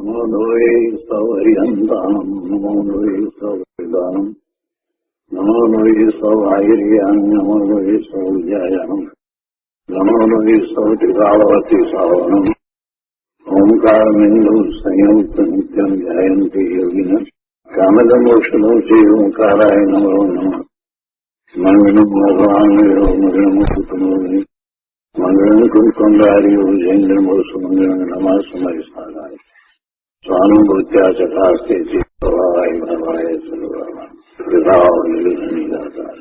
નમો લોહે સૌહરિહંતાનમ નમો લોહે સૌહરિદાનમ નમો લોહે સૌહાયર્યાન નમો લોહે સૌજાયાનમ નમો લોહે સૌત્રિકાળવતી સાવનમ ઓમકારમિંદુ સંયુક્ત નિત્યમ ધ્યાયંતિ યોગિન કામદમોક્ષમોચે ઓંકારાય નમો નમઃ મંગળમ ભગવાન મંગળમ કુટુંબોની મંગળમ કુંકુંડાર્યો જૈન્દ્રમો સુમંગળમ નમઃ સમય સારાય સ્વાનુભૂત્યા ચકાસ્તે ચિત્તવાય ભવાય સર્વમાં વિભાવ નિદાતા.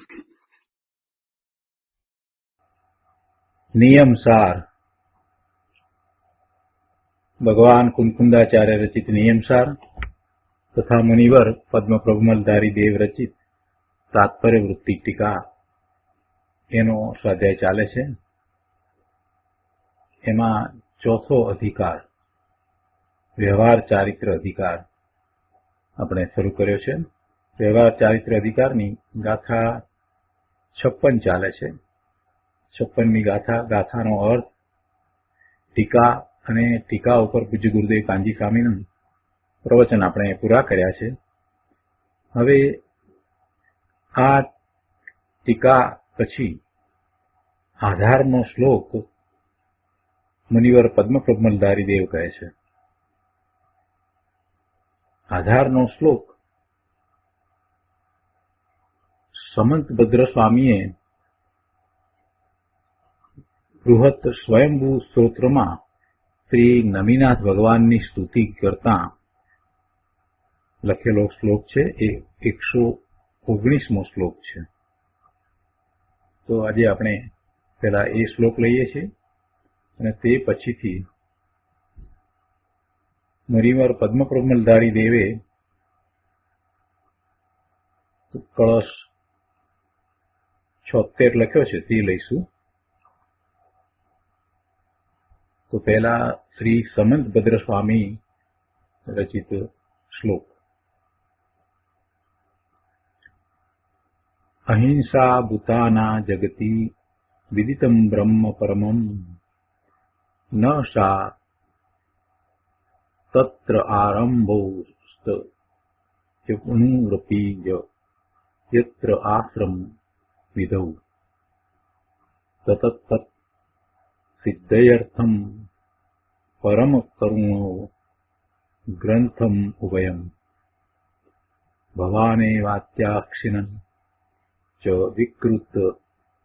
નિયમ સાર. ભગવાન કુંકુંદાચાર્ય રચિત નિયમસાર તથા મુનિવર પદ્મપ્રભમલધારી દેવ રચિત તાત્પર્ય વૃત્તિ ટીકા એનો સ્વાધ્યાય ચાલે છે. એમાં ચોથો અધિકાર વ્યવહાર ચારિત્ર અધિકાર આપણે શરૂ કર્યો છે. વ્યવહાર ચારિત્ર અધિકારની ગાથા 56 ચાલે છે. 56મી ગાથાનો અર્થ, ટીકા અને ટીકા ઉપર પૂજ્ય ગુરુદેવ કાનજી સ્વામીનું પ્રવચન આપણે પૂરા કર્યા છે. હવે આ ટીકા પછી આધારનો શ્લોક મુનિવર પદ્મપ્રભમલધારી દેવ કહે છે. આધારનો શ્લોક સમંત ભદ્ર સ્વામીએ બૃહત સ્વયંભૂ સ્તોત્રમાં શ્રી નમીનાથ ભગવાનની સ્તુતિ કરતા લખેલો શ્લોક છે. એ 119મો શ્લોક છે. તો આજે આપણે પહેલા એ શ્લોક લઈએ છીએ અને તે પછીથી મુનિવર પદ્મપ્રભમલધારી દેવે કળશ 76 લખ્યો છે તે લઈશું. તો પહેલા શ્રી સમંત ભદ્ર સ્વામી રચિત શ્લોક. અહિંસા ભૂતાના જગતિ વિદિતમ બ્રહ્મ પરમમ ન સા તત્ર આરંભોસ્ત પુનરપી યત્ર આશ્રમ વિધૌ તતત સિદ્ધયર્થમ પરમ કરુણો ગ્રંથમ ઉભયમ ભવાને વાત્યાક્ષિણં ચ વિકૃત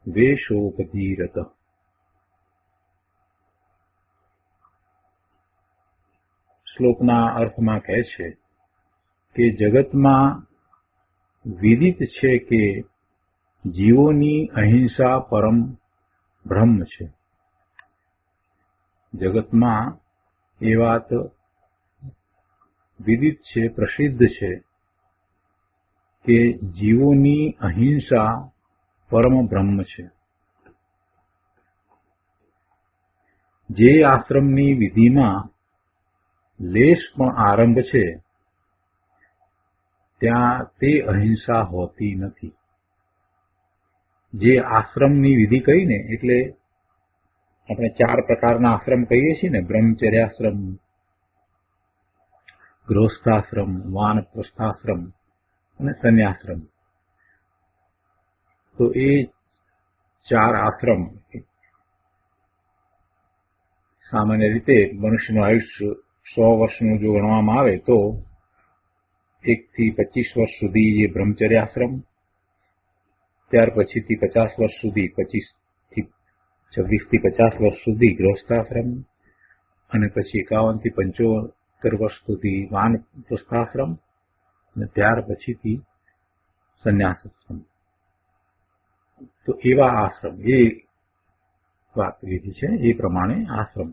વેશોપધીરત. શ્લોકના અર્થમાં કહે છે કે જગતમાં વિદિત છે કે જીવોની અહિંસા પરમ બ્રહ્મ છે. જગતમાં એ વાત વિદિત છે, પ્રસિદ્ધ છે કે જીવોની અહિંસા પરમ બ્રહ્મ છે. જે આશ્રમની વિધિમાં લેશ પણ આરંભ છે ત્યાં તે અહિંસા હોતી નથી. જે આશ્રમની વિધિ કહીને એટલે આપણે 4 પ્રકારના આશ્રમ કહીએ છીએ ને, બ્રહ્મચર્યાશ્રમ, ગૃહસ્થાશ્રમ, વાનપ્રસ્થાશ્રમ અને સંન્યાશ્રમ. તો એ 4 આશ્રમ સામાન્ય રીતે મનુષ્યનું આયુષ્ય 100 વર્ષનું જો ગણવામાં આવે તો 1 થી 25 વર્ષ સુધી એ બ્રહ્મચર્યાશ્રમ, ત્યાર પછીથી 50 વર્ષ સુધી 26 થી 50 વર્ષ સુધી ગૃહસ્થાશ્રમ અને પછી 51 થી 75 વર્ષ સુધી વાનપ્રસ્થાશ્રમ અને ત્યાર પછીથી સંન્યાસાશ્રમ. તો એવા આશ્રમ એ વાત વિધિ છે. એ પ્રમાણે આશ્રમ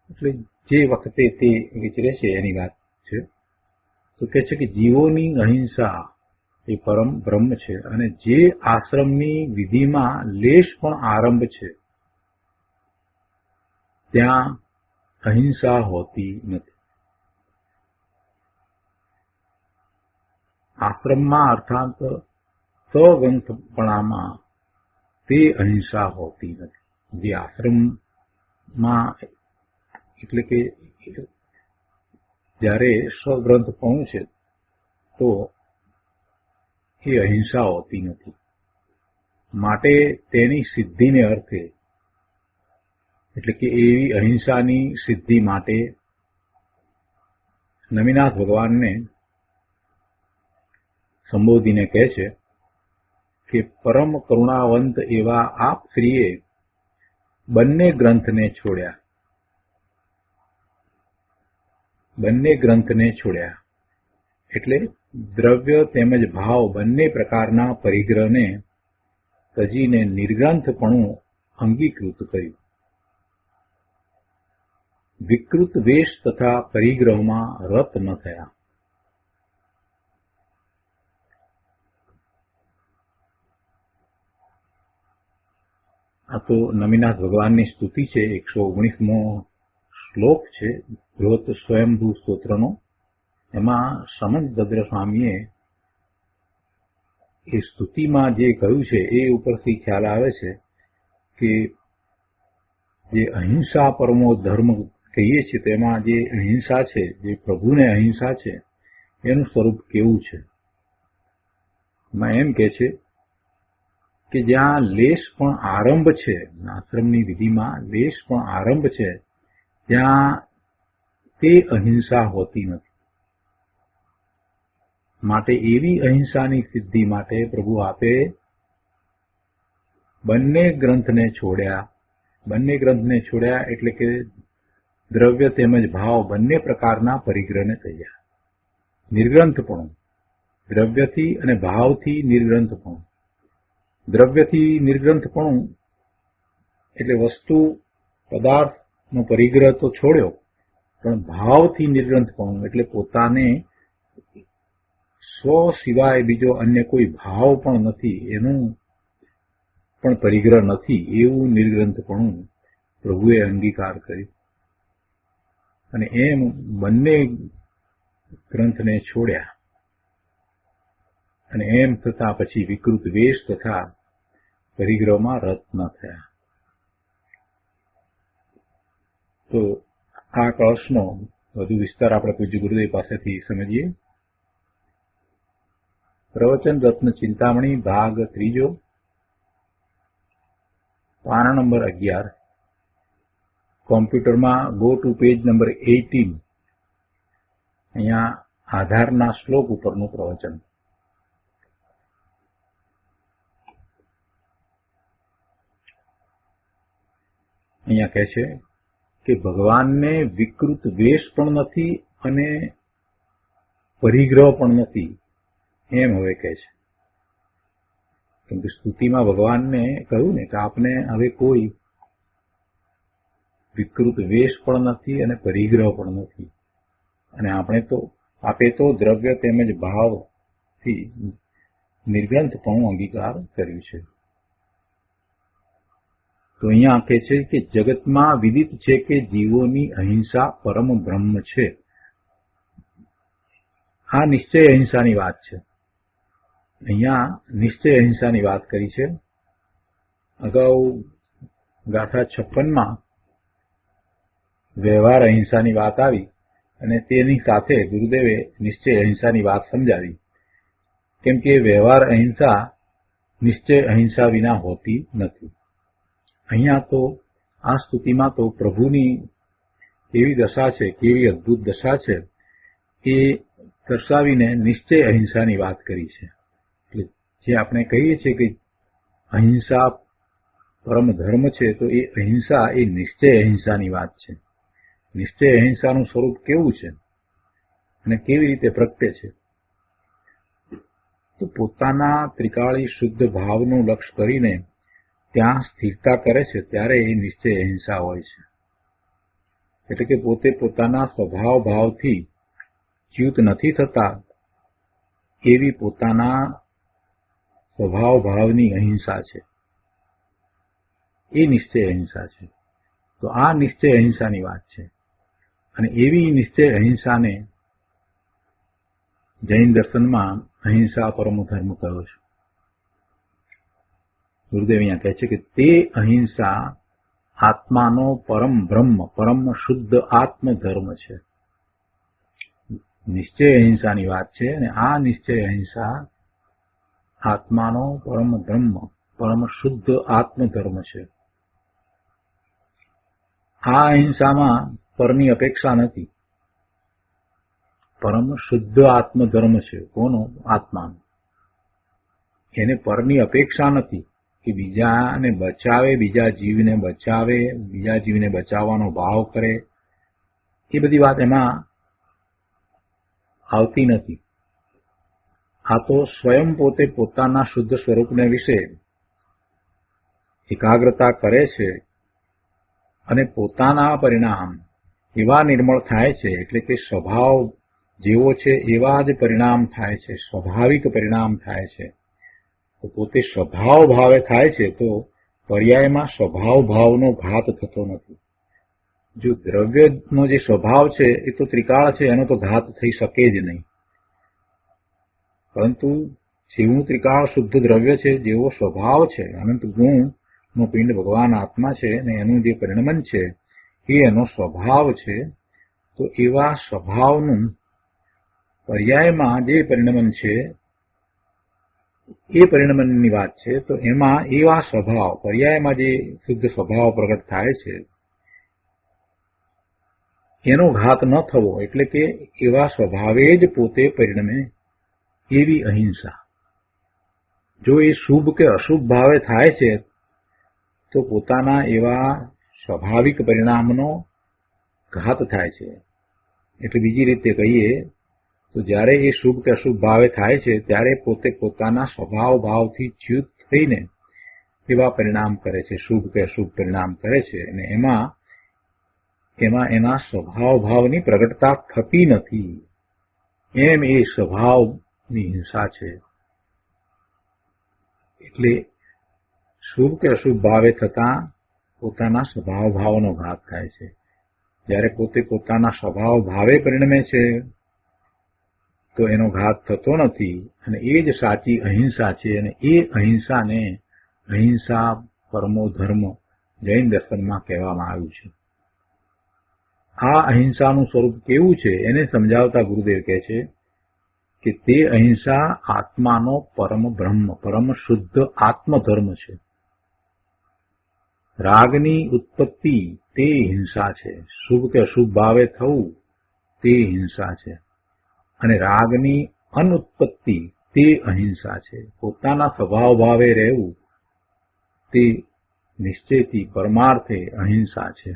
એટલે જે વખતે તે વિચરે છે એની વાત છે. તો કહે છે કે જીવોની અહિંસા એ પરમ બ્રહ્મ છે અને જે આશ્રમની વિધિમાં લેશ પણ આરંભ છે ત્યાં અહિંસા હોતી નથી. આશ્રમમાં અર્થાત સગ્રંથપણામાં તે અહિંસા હોતી નથી. જે આશ્રમમાં એટલે કે જ્યારે સ્વગ્રંથપણું છે તો એ અહિંસા હોતી નથી. માટે તેની સિદ્ધિને અર્થે, એટલે કે એવી અહિંસાની સિદ્ધિ માટે નમિનાથ ભગવાનને સંબોધીને કહે છે કે પરમ કરુણાવંત એવા આપ શ્રીએ બંને ગ્રંથને છોડ્યા. બંને ગ્રંથને છોડ્યા એટલે દ્રવ્ય તેમજ ભાવ બંને પ્રકારના પરિગ્રહને તજીને નિર્ગ્રંથપણું અંગીકૃત કર્યું. વિકૃત વેશ તથા પરિગ્રહમાં રત ન થયા. આ તો નમિનાથ ભગવાનની સ્તુતિ છે. 119મો શ્લોક છે બૃહત સ્વયંભૂ સ્તોત્રનો. એમાં સમંતભદ્ર સ્વામીએ એ સ્તુતિમાં જે કહ્યું છે એ ઉપરથી ખ્યાલ આવે છે કે જે અહિંસા પરમો ધર્મ કહીએ છીએ તેમાં જે અહિંસા છે, જે પ્રભુને અહિંસા છે, એનું સ્વરૂપ કેવું છે. એમાં એમ કે છે કે જ્યાં લેશ પણ આરંભ છે, આશ્રમની વિધિમાં લેશ પણ આરંભ છે, ત્યાં તે અહિંસા હોતી નથી. માટે એવી અહિંસાની સિદ્ધિ માટે પ્રભુ આપે બંને ગ્રંથને છોડ્યા. બંને ગ્રંથને છોડ્યા એટલે કે દ્રવ્ય તેમજ ભાવ બંને પ્રકારના પરિગ્રહને થયા. નિર્ગ્રંથપણું, દ્રવ્યથી અને ભાવથી નિર્ગ્રંથપણું. દ્રવ્યથી નિર્ગ્રંથપણું એટલે વસ્તુ પદાર્થનો પરિગ્રહ તો છોડ્યો, પણ ભાવથી નિર્ગ્રંથપણું એટલે પોતાને સ્વ સિવાય બીજો અન્ય કોઈ ભાવ પણ નથી, એનું પણ પરિગ્રહ નથી, એવું નિર્ગ્રંથપણું પ્રભુએ અંગીકાર કર્યું. અને એમ બંને ગ્રંથને છોડ્યા. અને એમ થતા પછી વિકૃત વેશ તથા પરિગ્રહમાં રત ન થયા. તો આ કળશનો વધુ વિસ્તાર આપણે પૂજ્ય ગુરુદેવ પાસેથી સમજીએ. પ્રવચન રત્ન ચિંતામણી ભાગ 3, પાના નંબર 11. કોમ્પ્યુટરમાં ગો ટુ પેજ નંબર 18. અહીંયા આધારના શ્લોક ઉપરનું પ્રવચન. અહીંયા કહે છે કે ભગવાનને વિકૃત વેશ પણ નથી અને પરિગ્રહ પણ નથી, એમ હવે કહે છે. કેમ કે સ્તુતિમાં ભગવાનને કહ્યું ને કે આપને હવે કોઈ વિકૃત વેશ પણ નથી અને પરિગ્રહ પણ નથી, અને આપે તો દ્રવ્ય તેમજ ભાવથી નિર્ગ્રંથપણું અંગીકાર કર્યું છે. તો અહીંયા કહે છે કે જગતમાં વિદિત છે કે જીવોની અહિંસા પરમ બ્રહ્મ છે. આ નિશ્ચય અહિંસાની વાત છે. અહીંયા નિશ્ચય અહિંસાની વાત કરી છે. અગાઉ ગાથા 56માં વ્યવહાર અહિંસાની વાત આવી અને તેની સાથે ગુરુદેવે નિશ્ચય અહિંસાની વાત સમજાવી. કેમ કે વ્યવહાર અહિંસા નિશ્ચય અહિંસા વિના હોતી નથી. અહીંયા તો આ સ્તુતિમાં તો પ્રભુની કેવી દશા છે, કેવી અદ્ભુત દશા છે, એ દર્શાવીને નિશ્ચય અહિંસાની વાત કરી છે. એટલે જે આપણે કહીએ છીએ કે અહિંસા પરમ ધર્મ છે, તો એ અહિંસા એ નિશ્ચય અહિંસાની વાત છે. નિશ્ચય અહિંસાનું સ્વરૂપ કેવું છે અને કેવી રીતે પ્રગટે છે? તો પોતાના ત્રિકાળી શુદ્ધ ભાવનું લક્ષ્ય કરીને ત્યાં સ્થિરતા કરે છે, ત્યારે એ નિશ્ચય અહિંસા હોય છે. એટલે કે પોતે પોતાના સ્વભાવ ભાવથી ચ્યુત નથી થતા એવી પોતાના સ્વભાવ ભાવની અહિંસા છે, એ નિશ્ચય અહિંસા છે. તો આ નિશ્ચય અહિંસાની વાત છે. અને એવી નિશ્ચય અહિંસાને જૈન દર્શનમાં અહિંસા પરમો ધર્મ કહ્યો છે. ગુરુદેવ અહીંયા કહે છે કે તે અહિંસા આત્માનો પરમ બ્રહ્મ, પરમ શુદ્ધ આત્મ ધર્મ છે. નિશ્ચય અહિંસાની વાત છે, અને આ નિશ્ચય અહિંસા આત્માનો પરમ ધર્મ, પરમ શુદ્ધ આત્મધર્મ છે. આ અહિંસામાં પરની અપેક્ષા નથી. પરમ શુદ્ધ આત્મધર્મ છે. કોનો? આત્માનો. એને પરની અપેક્ષા નથી કે બીજાને બચાવે, બીજા જીવને બચાવે, બીજા જીવને બચાવવાનો ભાવ કરે, એ બધી વાત એમાં આવતી નથી. આ તો સ્વયં પોતે પોતાના શુદ્ધ સ્વરૂપને વિશે એકાગ્રતા કરે છે અને પોતાના પરિણામ એવા નિર્મળ થાય છે, એટલે કે સ્વભાવ જેવો છે એવા જ પરિણામ થાય છે, સ્વાભાવિક પરિણામ થાય છે. તો પોતે સ્વભાવ ભાવે થાય છે તો પર્યાયમાં સ્વભાવ ભાવનો ઘાત થતો નથી. જો દ્રવ્યનો જે સ્વભાવ છે એ તો ત્રિકાળ છે, એનો તો ઘાત થઈ શકે જ નહીં. પરંતુ જેવું ત્રિકાળ શુદ્ધ દ્રવ્ય છે, જેવો સ્વભાવ છે, અનંત ગુણનો પિંડ ભગવાન આત્મા છે અને એનું જે પરિણમન છે એ એનો સ્વભાવ છે. તો એવા સ્વભાવનું પર્યાયમાં જે પરિણમન છે એ પરિણમનની વાત છે. તો એમાં એવા સ્વભાવ, પર્યાયમાં જે શુદ્ધ સ્વભાવ પ્રગટ થાય છે એનો ઘાત ન થવો, એટલે કે એવા સ્વભાવે જ પોતે પરિણમે એવી અહિંસા. જો એ શુભ કે અશુભ ભાવે થાય છે તો પોતાના એવા સ્વાભાવિક પરિણામનો ઘાત થાય છે. એટલે બીજી રીતે કહીએ તો જ્યારે એ શુભ કે અશુભ ભાવે થાય છે ત્યારે પોતે પોતાના સ્વભાવ ભાવથી ચ્યુત થઈને એવા પરિણામ કરે છે, શુભ કે અશુભ પરિણામ કરે છે, અને એમાં એના સ્વભાવ ભાવની પ્રગટતા થતી નથી. એમ એ સ્વભાવની હિંસા છે. એટલે શુભ કે અશુભ ભાવે થતા પોતાના સ્વભાવ ભાવનો ઘાત થાય છે. જ્યારે પોતે પોતાના સ્વભાવ ભાવે પરિણમે છે તો એનો ઘાત થતો નથી, અને એ જ સાચી અહિંસા છે. અને એ અહિંસાને અહિંસા પરમો ધર્મ જૈન દર્શનમાં કહેવામાં આવ્યું છે. આ અહિંસાનું સ્વરૂપ કેવું છે એને સમજાવતા ગુરુદેવ કહે છે કે તે અહિંસા આત્માનો પરમ બ્રહ્મ, પરમ શુદ્ધ આત્મધર્મ છે. રાગની ઉત્પત્તિ તે હિંસા છે, શુભ કે અશુભ ભાવે થવું તે હિંસા છે, અને રાગની અનુત્પત્તિ તે અહિંસા છે. પોતાના સ્વભાવ ભાવે રહેવું તે નિશ્ચયથી પરમાર્થે અહિંસા છે.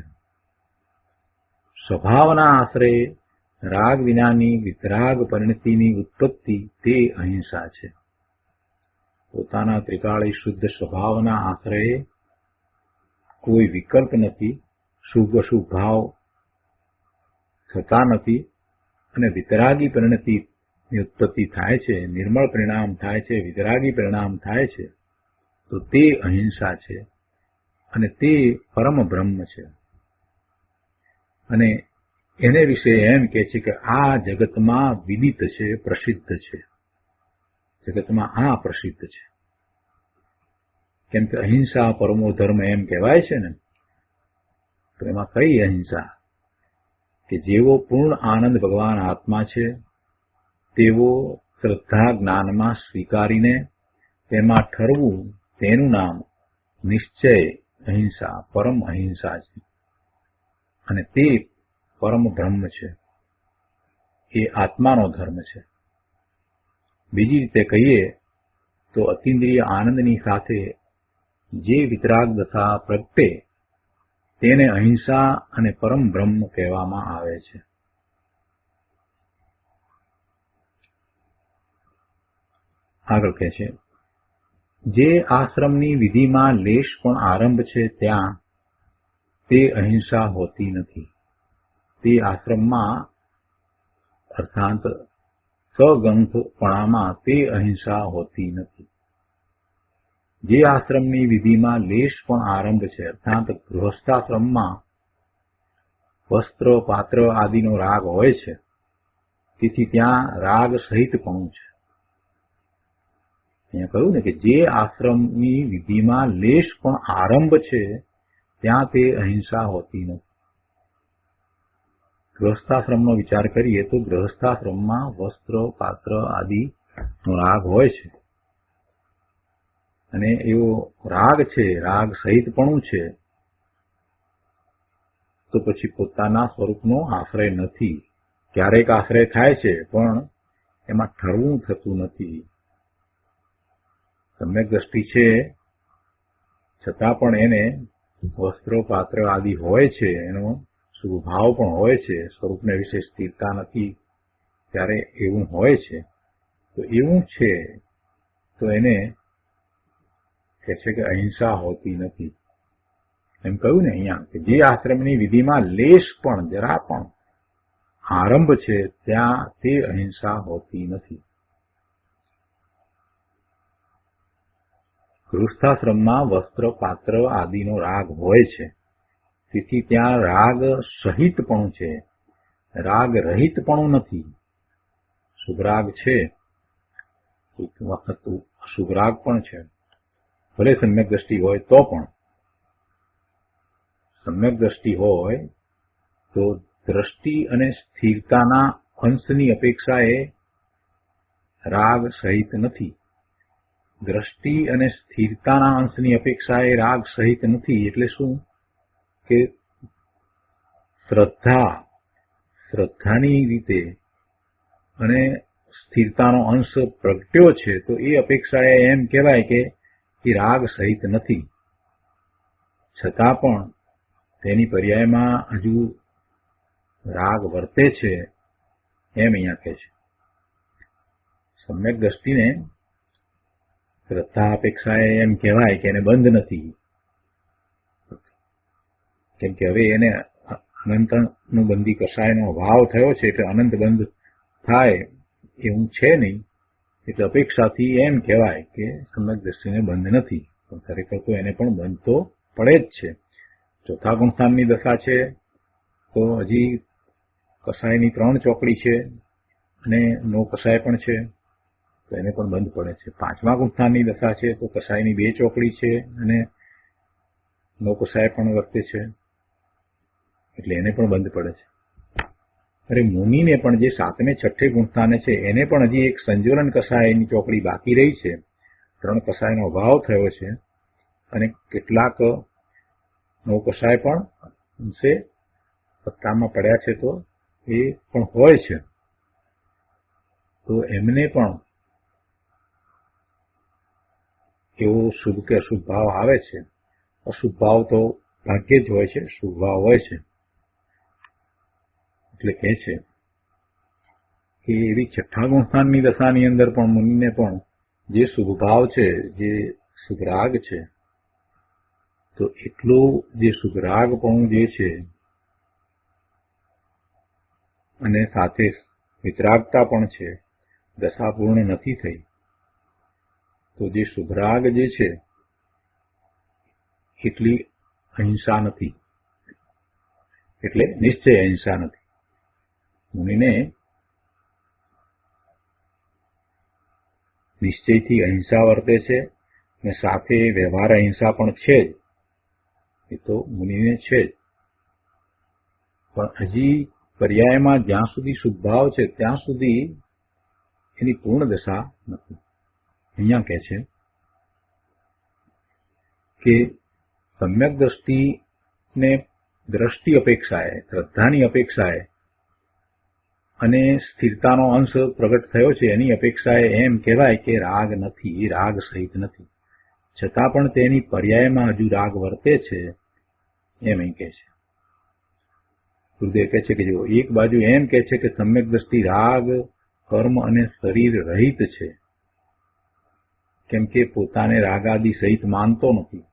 સ્વભાવના આશ્રય રાગ વિનાની વિતરાગ પરિણતિની ઉત્પત્તિ તે અહિંસા છે. પોતાના ત્રિકાળી શુદ્ધ સ્વભાવના આશ્રયે કોઈ વિકલ્પ નથી, શુભ અશુભ ભાવ થતા નથી, અને વિતરાગી પરિણતિની ઉત્પત્તિ થાય છે, નિર્મળ પરિણામ થાય છે, વિતરાગી પરિણામ થાય છે. તો તે અહિંસા છે અને તે પરમ બ્રહ્મ છે. અને એને વિશે એમ કે છે કે આ જગતમાં વિદિત છે, પ્રસિદ્ધ છે. જગતમાં આ પ્રસિદ્ધ છે. કેમ કે અહિંસા પરમો ધર્મ એમ કહેવાય છે ને, તો એમાં કઈ અહિંસા? કે જેવો પૂર્ણ આનંદ ભગવાન આત્મા છે તેવો શ્રદ્ધા જ્ઞાનમાં સ્વીકારીને તેમાં ઠરવું, તેનું નામ નિશ્ચય અહિંસા, પરમ અહિંસા છે. અને તે પરમ બ્રહ્મ છે, એ આત્માનો ધર્મ છે. બીજી રીતે કહીએ તો અતિન્દ્રિય આનંદની સાથે જે વિતરાગ દશા પ્રગટે તેને અહિંસા અને પરમ બ્રહ્મ કહેવામાં આવે છે. આગળ કહે છે, જે આશ્રમની વિધિમાં લેશ પણ આરંભ છે ત્યાં તે અહિંસા હોતી નથી. તે આશ્રમમાં અર્થાત સગંધપણામાં તે અહિંસા હોતી નથી. જે આશ્રમની વિધિમાં લેશ પણ આરંભ છે, અર્થાત ગૃહસ્થાશ્રમમાં વસ્ત્ર પાત્ર આદિનો રાગ હોય છે, તેથી ત્યાં રાગ સહિતપણું છે. અહીંયા કહ્યું ને કે જે આશ્રમની વિધિમાં લેશ પણ આરંભ છે ત્યાં તે અહિંસા હોતી નથી. ગૃહસ્થાશ્રમનો વિચાર કરીએ તો ગૃહસ્થાશ્રમમાં વસ્ત્ર પાત્ર આદિનો રાગ હોય છે, અને એવો રાગ છે, રાગ સહિતપણું છે, તો પછી પોતાના સ્વરૂપનો આશ્રય નથી. ક્યારેક આશ્રય થાય છે, પણ એમાં ઠરવું થતું નથી. સમ્યક દ્રષ્ટિ છે, છતાં પણ એને વસ્ત્રો પાત્ર આદિ હોય છે, એનો સ્વભાવ પણ હોય છે, સ્વરૂપને વિશે સ્થિરતા નથી, ત્યારે એવું હોય છે. તો એવું છે તો એને કહે છે કે અહિંસા હોતી નથી. એમ કહ્યું ને અહીંયા કે જે આશ્રમની વિધિમાં લેશ પણ જરા પણ આરંભ છે, ત્યાં તે અહિંસા હોતી નથી. ગૃહસ્થાશ્રમમાં વસ્ત્ર પાત્ર આદિનો રાગ હોય છે, તેથી ત્યાં રાગ સહિતપણું છે, રાગ રહિતપણું નથી. શુભરાગ છે, એક વખત અશુભરાગ પણ છે. ભલે સમ્યક દ્રષ્ટિ હોય તો પણ, સમ્યક દ્રષ્ટિ હોય તો દ્રષ્ટિ અને સ્થિરતાના અંશની અપેક્ષાએ રાગ સહિત નથી. દ્રષ્ટિ અને સ્થિરતાના અંશની અપેક્ષાએ રાગ સહિત નથી. એટલે શું કે શ્રદ્ધાની રીતે અને સ્થિરતાનો અંશ પ્રગટ્યો છે, તો એ અપેક્ષાએ એમ કહેવાય કે એ રાગ સહિત નથી. છતાં પણ તેની પર્યાયમાં હજુ રાગ વર્તે છે, એમ અહીંયા કહે છે. સમ્યક દ્રષ્ટિને શ્રદ્ધા અપેક્ષાએ એમ કહેવાય કે એને બંધ નથી, કેમ કે હવે એને અનંતનું બંધી કસાયનો અભાવ થયો છે, એટલે અનંત બંધ થાય એવું છે નહીં. એટલે અપેક્ષાથી એમ કહેવાય કે સમ્યક દ્રષ્ટિને બંધ નથી, પણ ખરેખર તો એને પણ બંધ તો પડે જ છે. ચોથા ગુણસ્થાનની દશા છે તો હજી કસાયની 3 ચોકડી છે અને નો કસાય પણ છે, તો એને પણ બંધ પડે છે. 5મા ગુણસ્થાનની દશા છે તો કસાયની 2 ચોકડી છે અને નો કસાય પણ વર્તે છે, એટલે એને પણ બંધ પડે છે. અરે મુનિને પણ જે 7મે 6ઠે ગુણસ્થાને છે, એને પણ હજી એક સંજોલન કસાયની ચોકડી બાકી રહી છે. 3 કસાયનો અભાવ થયો છે અને કેટલાક નો કસાય પણ અંશે સત્તામાં પડ્યા છે, તો એ પણ હોય છે. તો એમને પણ એવો શુભ કે અશુભ ભાવ આવે છે. અશુભ ભાવ તો ભાગ્યે જ હોય છે, શુભ ભાવ હોય છે. એટલે કહે છે કે એવી 6ઠા ગુણસ્થાનની દશાની અંદર પણ મુનિને પણ જે શુભ ભાવ છે, જે શુભ રાગ છે, તો એટલું જે શુભ રાગ પણ જે છે અને સાથે વિતરાગતા પણ છે, દશા પૂર્ણ નથી થઈ, તો જે શુભ રાગ જે છે એટલી અહિંસા નથી, એટલે નિશ્ચય અહિંસા નથી. મુનિને નિશ્ચયથી અહિંસા વર્તે છે અને સાથે વ્યવહાર અહિંસા પણ છે જ, એ તો મુનિને છે જ. પણ હજી પર્યાયમાં જ્યાં સુધી શુભભાવ છે ત્યાં સુધી એની પૂર્ણ દશા નથી. અહીંયા કહે છે કે સમ્યક દ્રષ્ટિને દ્રષ્ટિ અપેક્ષાએ, શ્રદ્ધાની અપેક્ષાએ અને સ્થિરતાનો અંશ પ્રગટ થયો છે, એની અપેક્ષાએ એમ કહેવાય કે રાગ નથી, એ રાગ સહિત નથી. છતાં પણ તેની પર્યાયમાં હજુ રાગ વર્તે છે, એમ અહીં કહે છે. ગુરુદેવ કહે છે કે જો એક બાજુ એમ કહે છે કે સમ્યક દ્રષ્ટિ રાગ, કર્મ અને શરીર રહિત છે, કેમ કે પોતાને રાગાદિ સહિત માનતો નથી,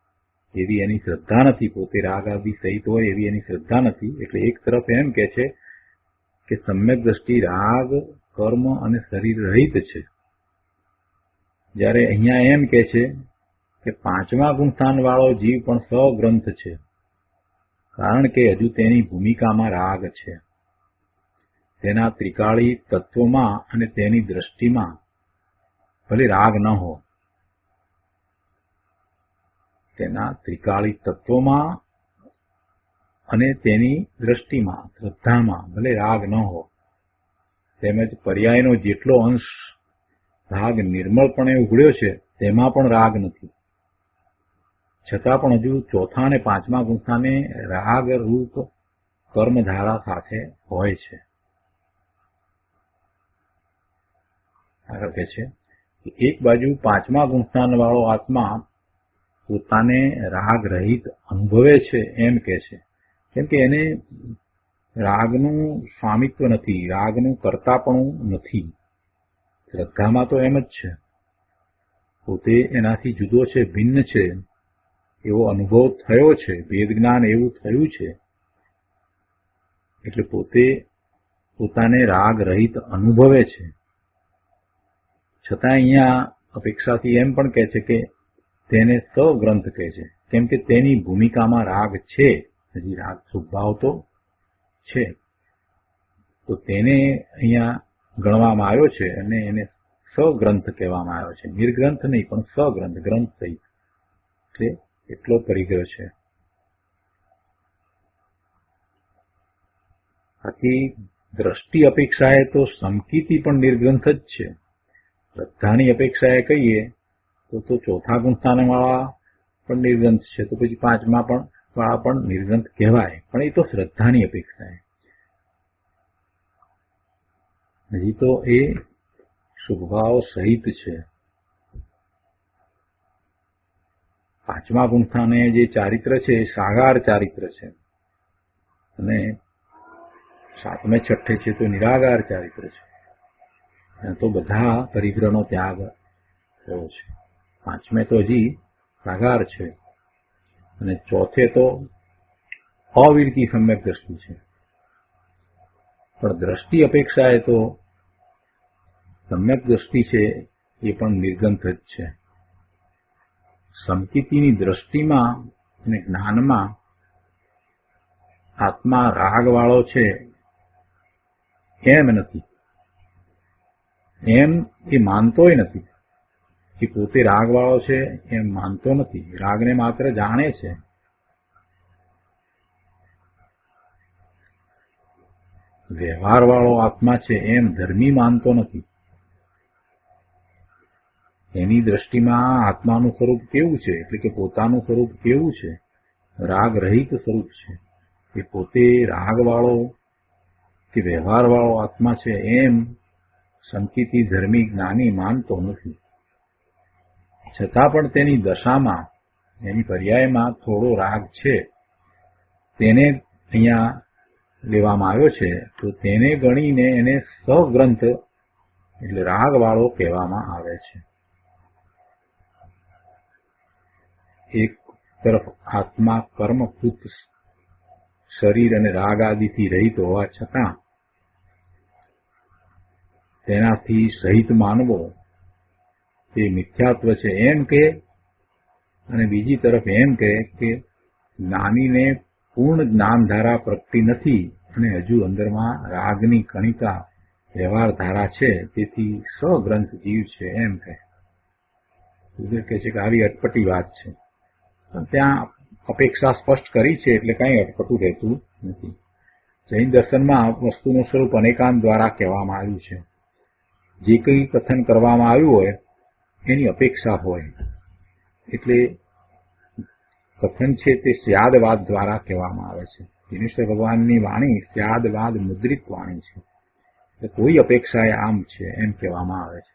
એવી એની શ્રદ્ધા નથી. પોતે રાગાદિ સહિત હોય એવી એની શ્રદ્ધા નથી. એટલે એક તરફ એમ કહે છે કે સમ્યક દ્રષ્ટિ રાગ, કર્મ અને શરીર રહિત છે, જ્યારે અહીંયા એમ કહે છે કે 5મા ગુણસ્થાન વાળો જીવ પણ સગ્રંથ છે, કારણ કે હજુ તેની ભૂમિકામાં રાગ છે. તેના ત્રિકાળી તત્વમાં અને તેની દ્રષ્ટિમાં ભલે રાગ ન હો, તેના ત્રિકાળી તત્વમાં અને તેની દ્રષ્ટિમાં, શ્રદ્ધામાં ભલે રાગ ન હો, તેમજ પર્યાયનો જેટલો અંશ રાગ નિર્મળપણે ઉઘડ્યો છે તેમાં પણ રાગ નથી, છતાં પણ હજુ ચોથા અને પાંચમા ગુંઠાને રાગ રૂપ કર્મધારા સાથે હોય છે. આગળ કહે છે કે એક બાજુ પાંચમા ગુંઠાન વાળો આત્મા પોતાને રાગ રહિત અનુભવે છે એમ કે છે, કેમ કે એને રાગનું સ્વામિત્વ નથી, રાગનું કર્તાપણું નથી. શ્રદ્ધામાં તો એમ જ છે, પોતે એનાથી જુદો છે, ભિન્ન છે એવો અનુભવ થયો છે, ભેદ જ્ઞાન એવું થયું છે, એટલે પોતે પોતાને રાગ રહિત અનુભવે છે. છતાં અહીંયા અપેક્ષાથી એમ પણ કહે છે કે તેને સગ્રંથ કહે છે, કેમ કે તેની ભૂમિકામાં રાગ છે, હજી રાગ સ્વભાવ તો છે, તો તેને અહીંયા ગણવામાં આવ્યો છે અને એને સગ્રંથ કહેવામાં આવ્યો છે. નિર્ગ્રંથ નહીં પણ સગ્રંથ, ગ્રંથ સહિત, એટલે એટલો પરિગ્રહ છે. બાકી દ્રષ્ટિ અપેક્ષાએ તો સમકીતિ પણ નિર્ગ્રંથ જ છે. શ્રદ્ધાની અપેક્ષાએ કહીએ તો ચોથા ગુંઠાન વાળા પણ નિર્ગ્રંથ છે, તો પછી પાંચમા પણ વાળા પણ નિર્ગ્રંથ કહેવાય, પણ એ તો શ્રદ્ધાની અપેક્ષાએ. હજી તો એ શુભભાવ સહિત છે. પાંચમા ગુંઠાને જે ચારિત્ર છે એ સાગાર ચારિત્ર છે, અને સાતમે છઠ્ઠે છે તો નિરાગાર ચારિત્ર છે. ત્યાં તો બધા પરિગ્રહનો ત્યાગ થયો છે. પાંચમે તો હજી સાગાર છે, અને ચોથે તો અવિરતી સમ્યક દ્રષ્ટિ છે. પણ દ્રષ્ટિ અપેક્ષાએ તો સમ્યક દ્રષ્ટિ છે એ પણ નિર્ગ્રંથ જ છે. સમકીતિની દ્રષ્ટિમાં અને જ્ઞાનમાં આત્મા રાગવાળો છે એમ નથી, એમ એ માનતોય નથી. એ પોતે રાગવાળો છે એમ માનતો નથી, રાગને માત્ર જાણે છે. વ્યવહારવાળો આત્મા છે એમ ધર્મી માનતો નથી. એની દ્રષ્ટિમાં આત્માનું સ્વરૂપ કેવું છે, એટલે કે પોતાનું સ્વરૂપ કેવું છે, રાગ રહિત સ્વરૂપ છે. એ પોતે રાગવાળો કે વ્યવહારવાળો આત્મા છે એમ સંકિતી ધર્મી જ્ઞાની માનતો નથી. છતાં પણ તેની દશામાં, એની પર્યાયમાં થોડો રાગ છે, તેને અહીંયા લેવામાં આવ્યો છે, તો તેને ગણીને એને સગ્રંથ એટલે રાગવાળો કહેવામાં આવે છે. એક તરફ આત્મા કર્મકૃત શરીર અને રાગ આદિથી રહિત હોવા છતાં તેનાથી સહિત માનવો તે મિથ્યાત્વ છે એમ કે, અને બીજી તરફ એમ કે જ્ઞાનીને પૂર્ણ જ્ઞાનધારા પ્રગટી નથી અને હજુ અંદરમાં રાગની કણિકા વ્યવહાર ધારા છે, તેથી સગ્રંથ જીવ છે એમ કહે છે કે આવી અટપટી વાત છે. પણ ત્યાં અપેક્ષા સ્પષ્ટ કરી છે એટલે કંઈ અટપટું રહેતું નથી. જૈન દર્શનમાં વસ્તુનું સ્વરૂપ અનેકાંત દ્વારા કહેવામાં આવ્યું છે. જે કંઈ કથન કરવામાં આવ્યું હોય એની અપેક્ષા હોય, એટલે કથન છે તે સ્યાદવાદ દ્વારા કહેવામાં આવે છે. દિનેશ્વર ભગવાનની વાણી સ્યાદવાદ મુદ્રિત વાણી છે, એટલે કોઈ અપેક્ષાએ આમ છે એમ કહેવામાં આવે છે.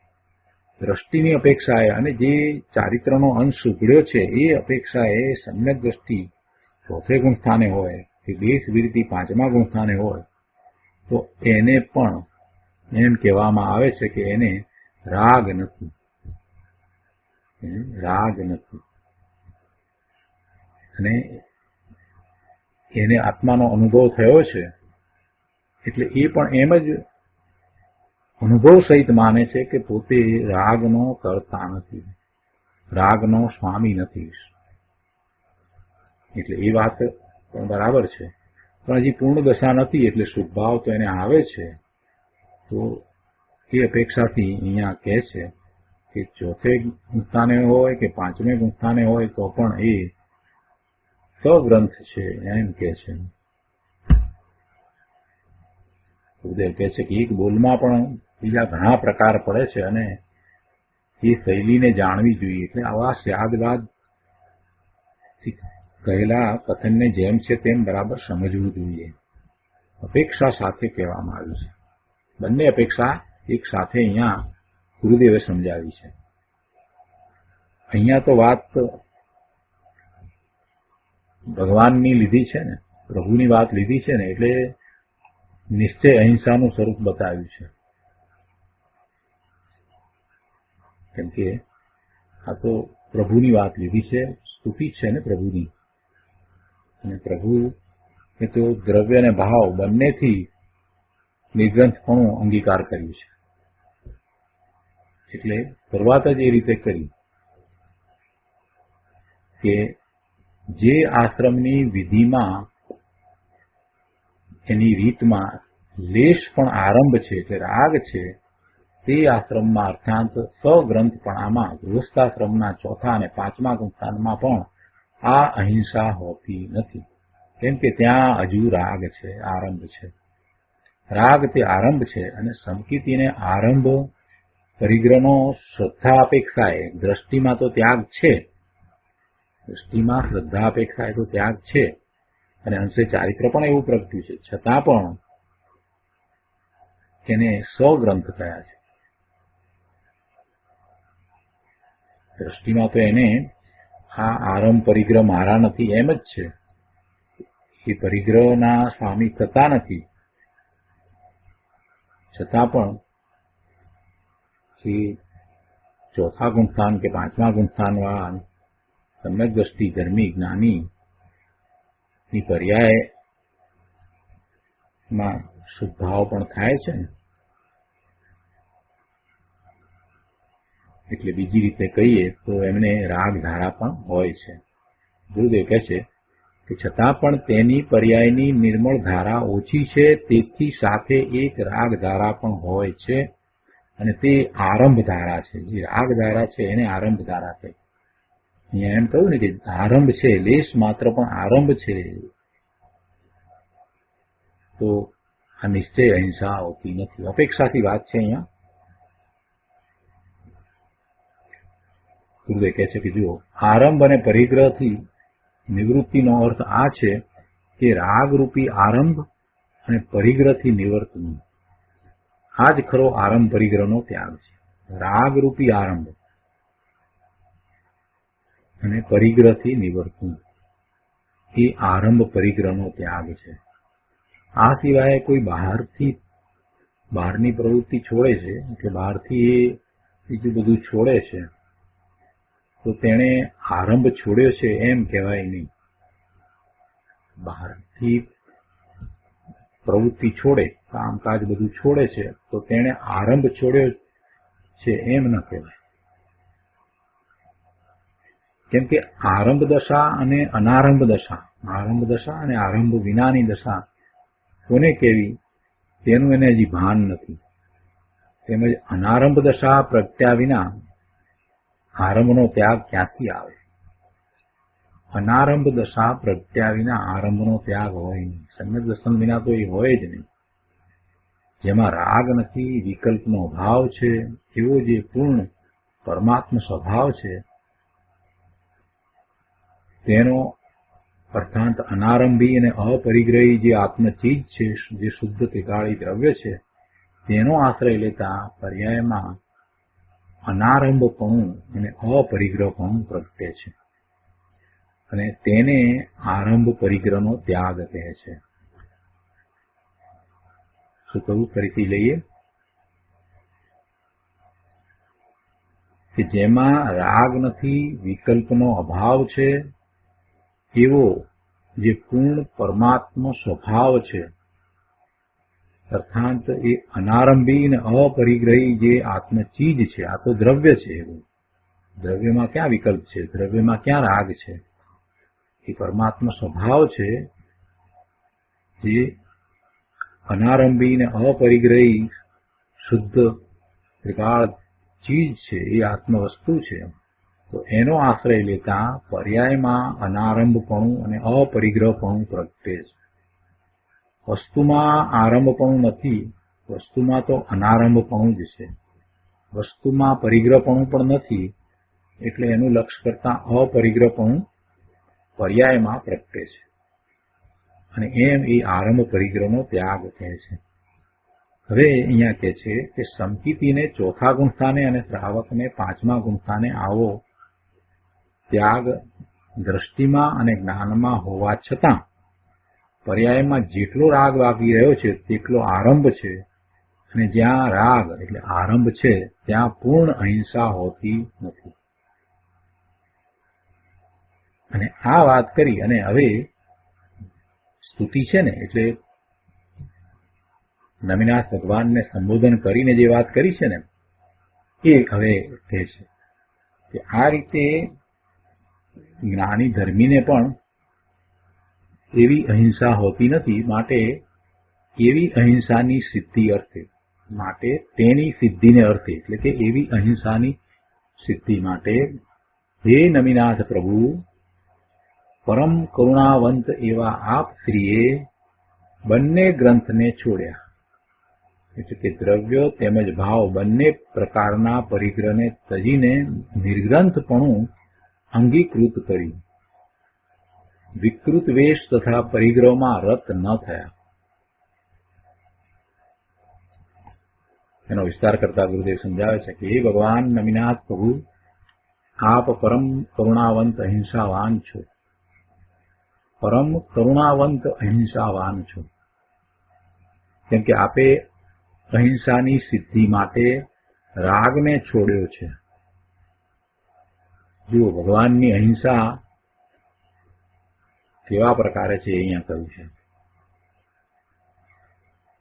દ્રષ્ટિની અપેક્ષાએ અને જે ચારિત્રનો અંશ ઉઘડ્યો છે એ અપેક્ષાએ સમ્યક દ્રષ્ટિ ચોથે ગુણસ્થાને હોય કે દેશ વિરતી પાંચમા ગુણસ્થાને હોય તો એને પણ એમ કહેવામાં આવે છે કે એને રાગ નથી, રાગ નથી. અને એને આત્માનો અનુભવ થયો છે એટલે એ પણ એમ જ અનુભવ સહિત માને છે કે પોતે રાગનો કરતા નથી, રાગનો સ્વામી નથી. એટલે એ વાત પણ બરાબર છે, પણ હજી પૂર્ણ દશા નથી એટલે શુભભાવ તો એને આવે છે. તો એ અપેક્ષાથી અહીંયા કહે છે કે ચોથે ગુણસ્થાને હોય કે પાંચમે ગુણસ્થાને હોય તો પણ એ સગ્રંથ છે એમ કહે છે. ગુરુદેવ કહે છે કે એક બોલમાં પણ બીજા ઘણા પ્રકાર પડે છે અને એ શૈલીને જાણવી જોઈએ. એટલે આવા સ્યાદવાદ કહેલા કથનને જેમ છે તેમ બરાબર સમજવું જોઈએ. અપેક્ષા સાથે કહેવામાં આવ્યું છે. બંને અપેક્ષા એક સાથે અહીંયા ગુરુદેવે સમજાવી છે. અહીંયા તો વાત ભગવાનની લીધી છે ને, પ્રભુની વાત લીધી છે ને, એટલે નિશ્ચય અહિંસાનું સ્વરૂપ બતાવ્યું છે. કેમ કે આ તો પ્રભુની વાત લીધી છે, સ્તુતિ છે ને પ્રભુની. અને પ્રભુ એ તો દ્રવ્ય અને ભાવ બંનેથી નિર્ગ્રંથપણું અંગીકાર કર્યું છે. એટલે શરૂઆત જ એ રીતે કરી કે જે આશ્રમની વિધિમાં, એની રીતમાં લેશ પણ આરંભ છે, એટલે રાગ છે, તે આશ્રમમાં અર્થાંત સગ્રંથપણામાં ગૃહસ્થાશ્રમના ચોથા અને પાંચમા ગુણસ્થાનમાં પણ આ અહિંસા હોતી નથી. કેમ કે ત્યાં હજુ રાગ છે, આરંભ છે. રાગ તે આરંભ છે અને સંકિતિને આરંભ પરિગ્રહનો શ્રદ્ધા અપેક્ષાએ, દ્રષ્ટિમાં તો ત્યાગ છે, દ્રષ્ટિમાં શ્રદ્ધા અપેક્ષાએ તો ત્યાગ છે અને અંશે ચારિત્ર પણ એવું પ્રગટ્યું છે, છતાં પણ તેને સ્વગ્રંથ કયા છે. દ્રષ્ટિમાં તો એને આ આરંભ પરિગ્રહ મારા નથી એમ જ છે. એ પરિગ્રહના સ્વામી થતા નથી, છતાં પણ એ ચોથા ગુણસ્થાન કે પાંચમા ગુણસ્થાનમાં સમ્યક દ્રષ્ટિ, ધર્મી, જ્ઞાની ની પર્યાયમાં શુદ્ધાવ પણ થાય છે ને. એટલે બીજી રીતે કહીએ તો એમને રાગ ધારા પણ હોય છે. ગુરુદેવ કહે છે કે છતાં પણ તેની પર્યાયની નિર્મળ ધારા ઓછી છે, તેથી સાથે એક રાગ ધારા પણ હોય છે અને તે આરંભ ધારા છે. જે રાગ ધારા છે એને આરંભ ધારા કહે. અહીંયા એમ કહ્યું ને કે આરંભ છે, લેશ માત્ર પણ આરંભ છે, તો આ નિશ્ચય અહિંસા હોતી નથી. અપેક્ષાથી વાત છે. અહીંયા ગુરુદેવ કહે છે કે જુઓ, આરંભ અને પરિગ્રહથી નિવૃત્તિનો અર્થ આ છે કે રાગરૂપી આરંભ અને પરિગ્રહથી નિવર્તવું. આ જ ખરો આરંભ પરિગ્રહનો ત્યાગ છે. રાગરૂપી આરંભ અને પરિગ્રહથી નિવર્તવું એ આરંભ પરિગ્રહનો ત્યાગ છે. આ સિવાય કોઈ બહારની પ્રવૃત્તિ છોડે છે કે બહારથી એ બીજું બધું છોડે છે તો તેણે આરંભ છોડ્યો છે એમ કહેવાય નહીં. બહારથી પ્રવૃત્તિ છોડે, કામકાજ બધું છોડે છે તો તેણે આરંભ છોડ્યો છે એમ ન કહેવાય. કેમ કે આરંભ દશા અને અનારંભ દશા, આરંભ દશા અને આરંભ વિનાની દશા કોને કેવી તેનું એને હજી ભાન નથી. તેમજ અનારંભ દશા પ્રગટ્યા વિના આરંભનો ત્યાગ ક્યાંથી આવે? અનારંભ દશા પ્રગટ્યા વિના આરંભનો ત્યાગ હોય નહીં. સમ્યક દર્શન વિના તો એ હોય જ નહીં. જેમાં રાગ નથી, વિકલ્પનો અભાવ છે, એવો જે પૂર્ણ પરમાત્મ સ્વભાવ છે તેનો અર્થાંત અનારંભી અને અપરિગ્રહી જે આત્મચીજ છે, જે શુદ્ધ ત્રિકાળી દ્રવ્ય છે, તેનો આશ્રય લેતા પર્યાયમાં અનારંભપણું અને અપરિગ્રહપણું પ્રગટે છે અને તેને આરંભ પરિગ્રહનો ત્યાગ કહે છે. શું કહ્યું? ફરીથી લઈએ કે જેમાં રાગ નથી, વિકલ્પનો અભાવ છે, એવો જે પૂર્ણ પરમાત્મ સ્વભાવ છે, અર્થાત એ અનારંભી અને અપરિગ્રહી જે આત્મચીજ છે, આ તો દ્રવ્ય છે. એવું દ્રવ્યમાં ક્યાં વિકલ્પ છે? દ્રવ્યમાં ક્યાં રાગ છે? એ પરમાત્મ સ્વભાવ છે જે અનારંભી અને અપરિગ્રહી શુદ્ધ ત્રિકાળ ચીજ છે, એ આત્મવસ્તુ છે. તો એનો આશ્રય લેતા પર્યાયમાં અનારંભપણું અને અપરિગ્રહપણું પ્રગટે છે. વસ્તુમાં આરંભપણું નથી, વસ્તુમાં તો અનારંભપણું જ છે. વસ્તુમાં પરિગ્રહપણું પણ નથી, એટલે એનું લક્ષ્ય કરતા અપરિગ્રહપણું પર્યાયમાં પ્રગટે છે. અને એમ એ આરંભ પરિગ્રહનો ત્યાગ કહે છે. હવે અહીંયા કહે છે કે સંકિતિને ચોથા ગુણસ્થાને અને શ્રાવકને પાંચમા ગુણસ્થાને આવો ત્યાગ દ્રષ્ટિમાં અને જ્ઞાનમાં હોવા છતાં પર્યાયમાં જેટલો રાગ વાગી રહ્યો છે તેટલો આરંભ છે, અને જ્યાં રાગ એટલે આરંભ છે ત્યાં પૂર્ણ અહિંસા હોતી નથી. અને આ વાત કરી અને હવે સ્તુતિ છે ને, એટલે નમિનાથ ભગવાનને સંબોધન કરીને જે વાત કરી છે ને એ હવે કહે છે કે આ રીતે જ્ઞાની ધર્મીને પણ એવી અહિંસા હોતી નથી, માટે એવી અહિંસાની સિદ્ધિ અર્થે, માટે તેની સિદ્ધિને અર્થે, એટલે કે એવી અહિંસાની સિદ્ધિ માટે હે નમિનાથ પ્રભુ, પરમ કરુણાવંત એવા આપ શ્રીએ બંને ગ્રંથને છોડ્યા, એટલે કે દ્રવ્ય તેમજ ભાવ બંને પ્રકારના પરિગ્રહને તજીને નિર્ગ્રંથપણું અંગીકૃત કર્યું. વિકૃત વેશ તથા પરિગ્રહમાં રત ન થયા. એનો વિસ્તાર કરતા ગુરુદેવ સમજાવે છે કે હે ભગવાન નમિનાથ પ્રભુ, આપ પરમ કરુણાવંત અહિંસાવાન છો. પરમ કરુણાવંત અહિંસાવાન છો, કેમ કે આપે અહિંસાની સિદ્ધિ માટે રાગને છોડ્યો છે. જુઓ, ભગવાનની અહિંસા કેવા પ્રકારે છે અહીંયા કહ્યું છે.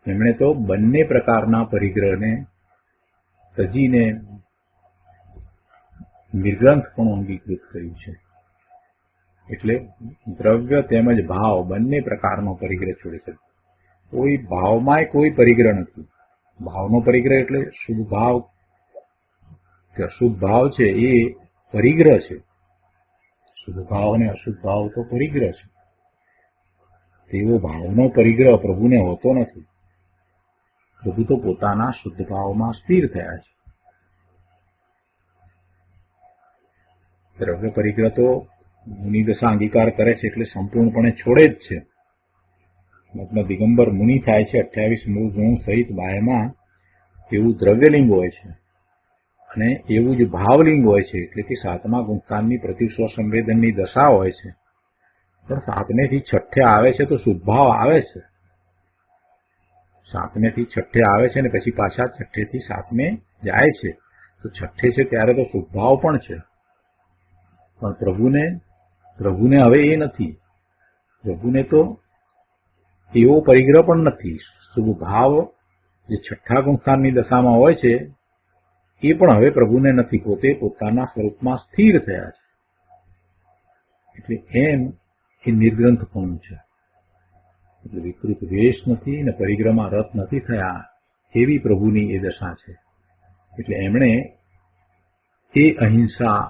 એમણે તો બંને પ્રકારના પરિગ્રહને તજીને નિર્ગ્રંથ પણ અંગીકૃત કર્યું છે. એટલે દ્રવ્ય તેમજ ભાવ બંને પ્રકારનો પરિગ્રહ છોડી શકે. કોઈ ભાવમાંય કોઈ પરિગ્રહ નથી. ભાવનો પરિગ્રહ એટલે શુભ ભાવ કે અશુભ ભાવ છે એ પરિગ્રહ છે. શુભ ભાવ અને અશુભ ભાવ તો પરિગ્રહ છે. તેવો ભાવનો પરિગ્રહ પ્રભુને હોતો નથી. પ્રભુ તો પોતાના શુદ્ધ ભાવમાં સ્થિર થયા છે. દ્રવ્ય પરિગ્રહ તો મુનિ દશા અંગીકાર કરે છે એટલે સંપૂર્ણપણે છોડે જ છે. મતલબ દિગંબર મુનિ થાય છે 28 મૂળ ગુણ સહિત બાયમાં એવું દ્રવ્યલિંગ હોય છે, અને એવું જ ભાવલિંગ હોય છે, એટલે કે સાતમા ગુણસ્થાનની પ્રતિસ્વ સંવેદનની દશા હોય છે. પણ સાતમે થી છઠ્ઠે આવે છે તો શુદ્ધભાવ આવે છે. સાતમે થી છઠ્ઠે આવે છે ને પછી પાછા છઠ્ઠે થી સાતમે જાય છે, તો છઠ્ઠે છે ત્યારે તો શુદ્ધભાવ પણ છે. પણ પ્રભુને હવે એ નથી. પ્રભુને તો એવો પરિગ્રહ પણ નથી. શુભ ભાવ જે છઠ્ઠા ગુણસ્થાનની દશામાં હોય છે એ પણ હવે પ્રભુને નથી. પોતે પોતાના સ્વરૂપમાં સ્થિર થયા છે. એટલે એમ એ નિર્ગ્રંથપણું છે. એટલે વિકૃત વેશ નથી ને પરિગ્રહમાં રત નથી થયા, એવી પ્રભુની એ દશા છે. એટલે એમણે એ અહિંસા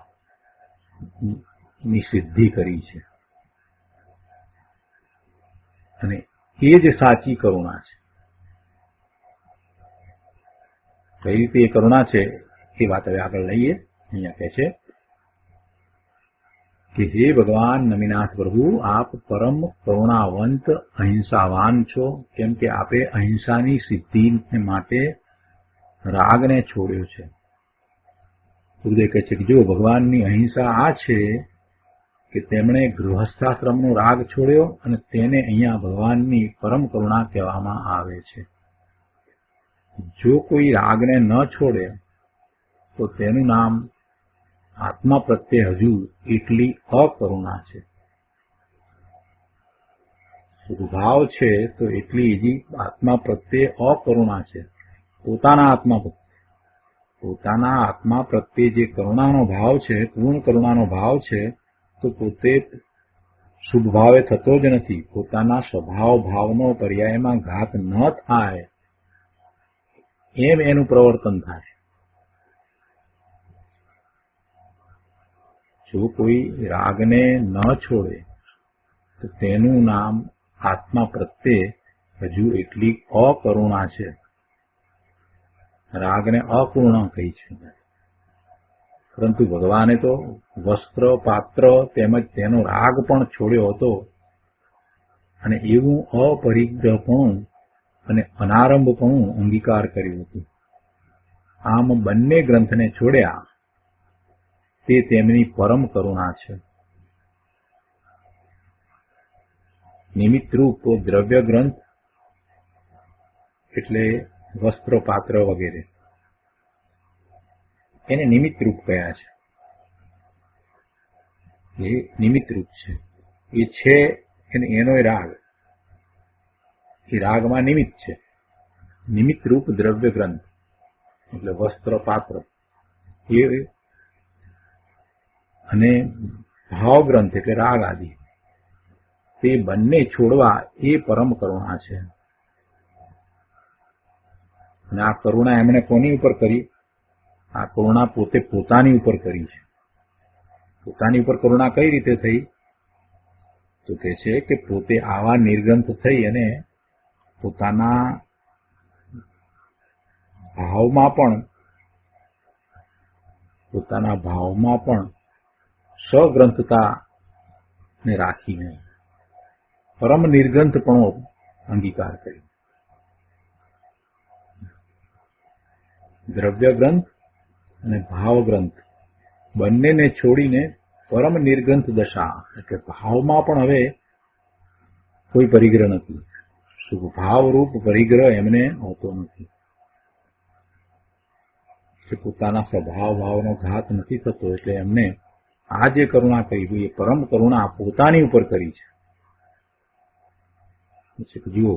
ની સિદ્ધિ કરી છે, અને એ જ સાચી કરુણા છે. કઈ રીતે એ કરુણા છે એ વાત હવે આગળ લઈએ. અહીંયા કહે છે કે હે ભગવાન નમિનાથ પ્રભુ, આપ પરમ કરુણાવંત અહિંસાવાન છો, કેમ કે આપે અહિંસાની સિદ્ધિ માટે રાગને છોડ્યો છે. ગુરુદેવ કહે છે કે જો ભગવાનની અહિંસા આ છે કે તેમણે ગૃહસ્થાશ્રમનો રાગ છોડ્યો, અને તેને અહીંયા ભગવાનની પરમ કરુણા કહેવામાં આવે છે. જો કોઈ રાગને ન છોડે તો તેનું નામ આત્મા પ્રત્યે હજુ એટલી અકરુણા છે. શુભભાવ છે તો એટલી હજી આત્મા પ્રત્યે અકરુણા છે. પોતાના આત્મા પ્રત્યે જે કરુણાનો ભાવ છે, પૂર્ણ કરુણાનો ભાવ છે, તો પોતે શુભ ભાવે થતો જ નથી. પોતાના સ્વભાવ ભાવનો પર્યાયમાં ઘાત ન થાય એમ એનું પ્રવર્તન થાય. જો કોઈ રાગને ન છોડે તો તેનું નામ આત્મા પ્રત્યે હજુ એટલી અકરુણા છે. રાગને અકરુણા કહી છે. પરંતુ ભગવાને તો વસ્ત્ર, પાત્ર તેમજ તેનો રાગ પણ છોડ્યો હતો અને એવું અપરિગ્રહપણું અને અનારંભપણું અંગીકાર કર્યું હતું. આમ બંને ગ્રંથને છોડ્યા તે તેમની પરમ કરુણા છે. નિમિત્તરૂપ દ્રવ્ય ગ્રંથ એટલે વસ્ત્ર, પાત્ર વગેરે એને નિમિત્તરૂપ કયા છે. એ નિમિત્તરૂપ છે. એ છે એનો રાગ, એ રાગમાં નિમિત્ત છે. નિમિત્તરૂપ દ્રવ્ય ગ્રંથ એટલે વસ્ત્ર, પાત્ર એ અને ભાવ ગ્રંથ એટલે રાગ આદિ, તે બંને છોડવા એ પરમ કરુણા છે. અને આ કરુણા એમણે કોની ઉપર કરી? આ કરુણા પોતે પોતાની ઉપર કરી છે. પોતાની ઉપર કરુણા કઈ રીતે થઈ? તો કહે છે કે પોતે આવા નિર્ગ્રંથ થઈ અને પોતાના ભાવમાં પણ સગ્રંથતાને રાખીને પરમ નિર્ગ્રંથપણો અંગીકાર કરી. દ્રવ્ય ગ્રંથ અને ભાવ ગ્રંથ બંનેને છોડીને પરમ નિર્ગ્રંથ દશા એટલે ભાવમાં પણ હવે કોઈ પરિગ્રહ નથી. ભાવરૂપ પરિગ્રહ એમને હોતો નથી. પોતાના સ્વભાવ ભાવનો ઘાત નથી થતો. એટલે એમને આ જે કરુણા કરી એ પરમ કરુણા પોતાની ઉપર કરી છે. જુઓ,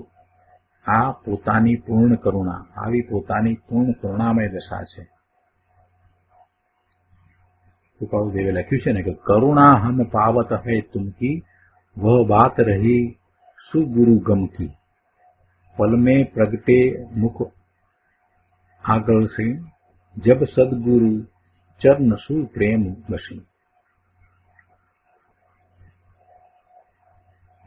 આ પોતાની પૂર્ણ કરુણા, આવી પોતાની પૂર્ણ કરુણામય દશા છે. કૃપાળુદેવે લખ્યું છે ને કે કરુણા હમ પાવત હૈ તુમકી વહ બાત રહી સુગુરુ ગમકી પલ में प्रगटे मुख આગળ સિંહ જબ સદગુરુ ચરણ સુ પ્રેમ બસી.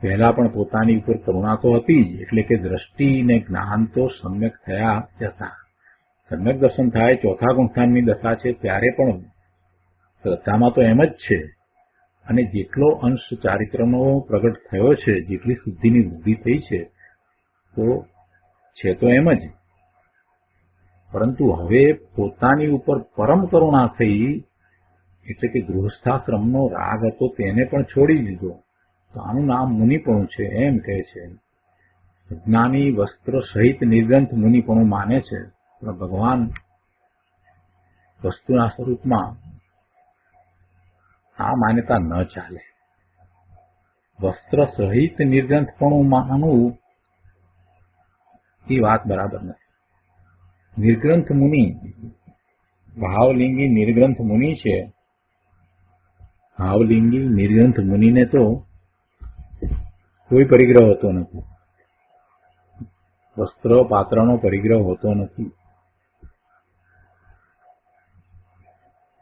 પહેલા પણ પોતાની ઉપર કરુણા તો હતી જ, એટલે કે દ્રષ્ટિ ને જ્ઞાન તો સમ્યક થયા જ હતા. સમ્યક દર્શન થાય, ચોથા ગુણસ્થાનની દશા છે ત્યારે પણ શ્રદ્ધામાં તો એમ જ છે. અને જેટલો અંશ ચારિત્રનો પ્રગટ થયો છે, જેટલી શુદ્ધિની વૃદ્ધિ થઈ છે, તો છે તો એમ જ. પરંતુ હવે પોતાની ઉપર પરમ કરુણા થઈ, એટલે કે ગૃહસ્થાશ્રમનો રાગ હતો તેને પણ છોડી દીધો. તો આનું નામ મુનિપણું છે એમ કહે છે. જ્ઞાની વસ્ત્ર સહિત નિર્ગ્રંથ મુનિપણું માને છે, પણ ભગવાન વસ્તુના સ્વરૂપમાં આ માન્યતા ન ચાલે. વસ્ત્ર સહિત નિર્ગ્રંથપણું માનવું એ વાત બરાબર નથી. નિર્ગ્રંથ મુનિ, ભાવલિંગી નિર્ગ્રંથ મુનિ છે. ભાવલિંગી નિર્ગ્રંથ મુનિને તો કોઈ પરિગ્રહ હોતો નથી. વસ્ત્ર પાત્રનો પરિગ્રહ હોતો નથી.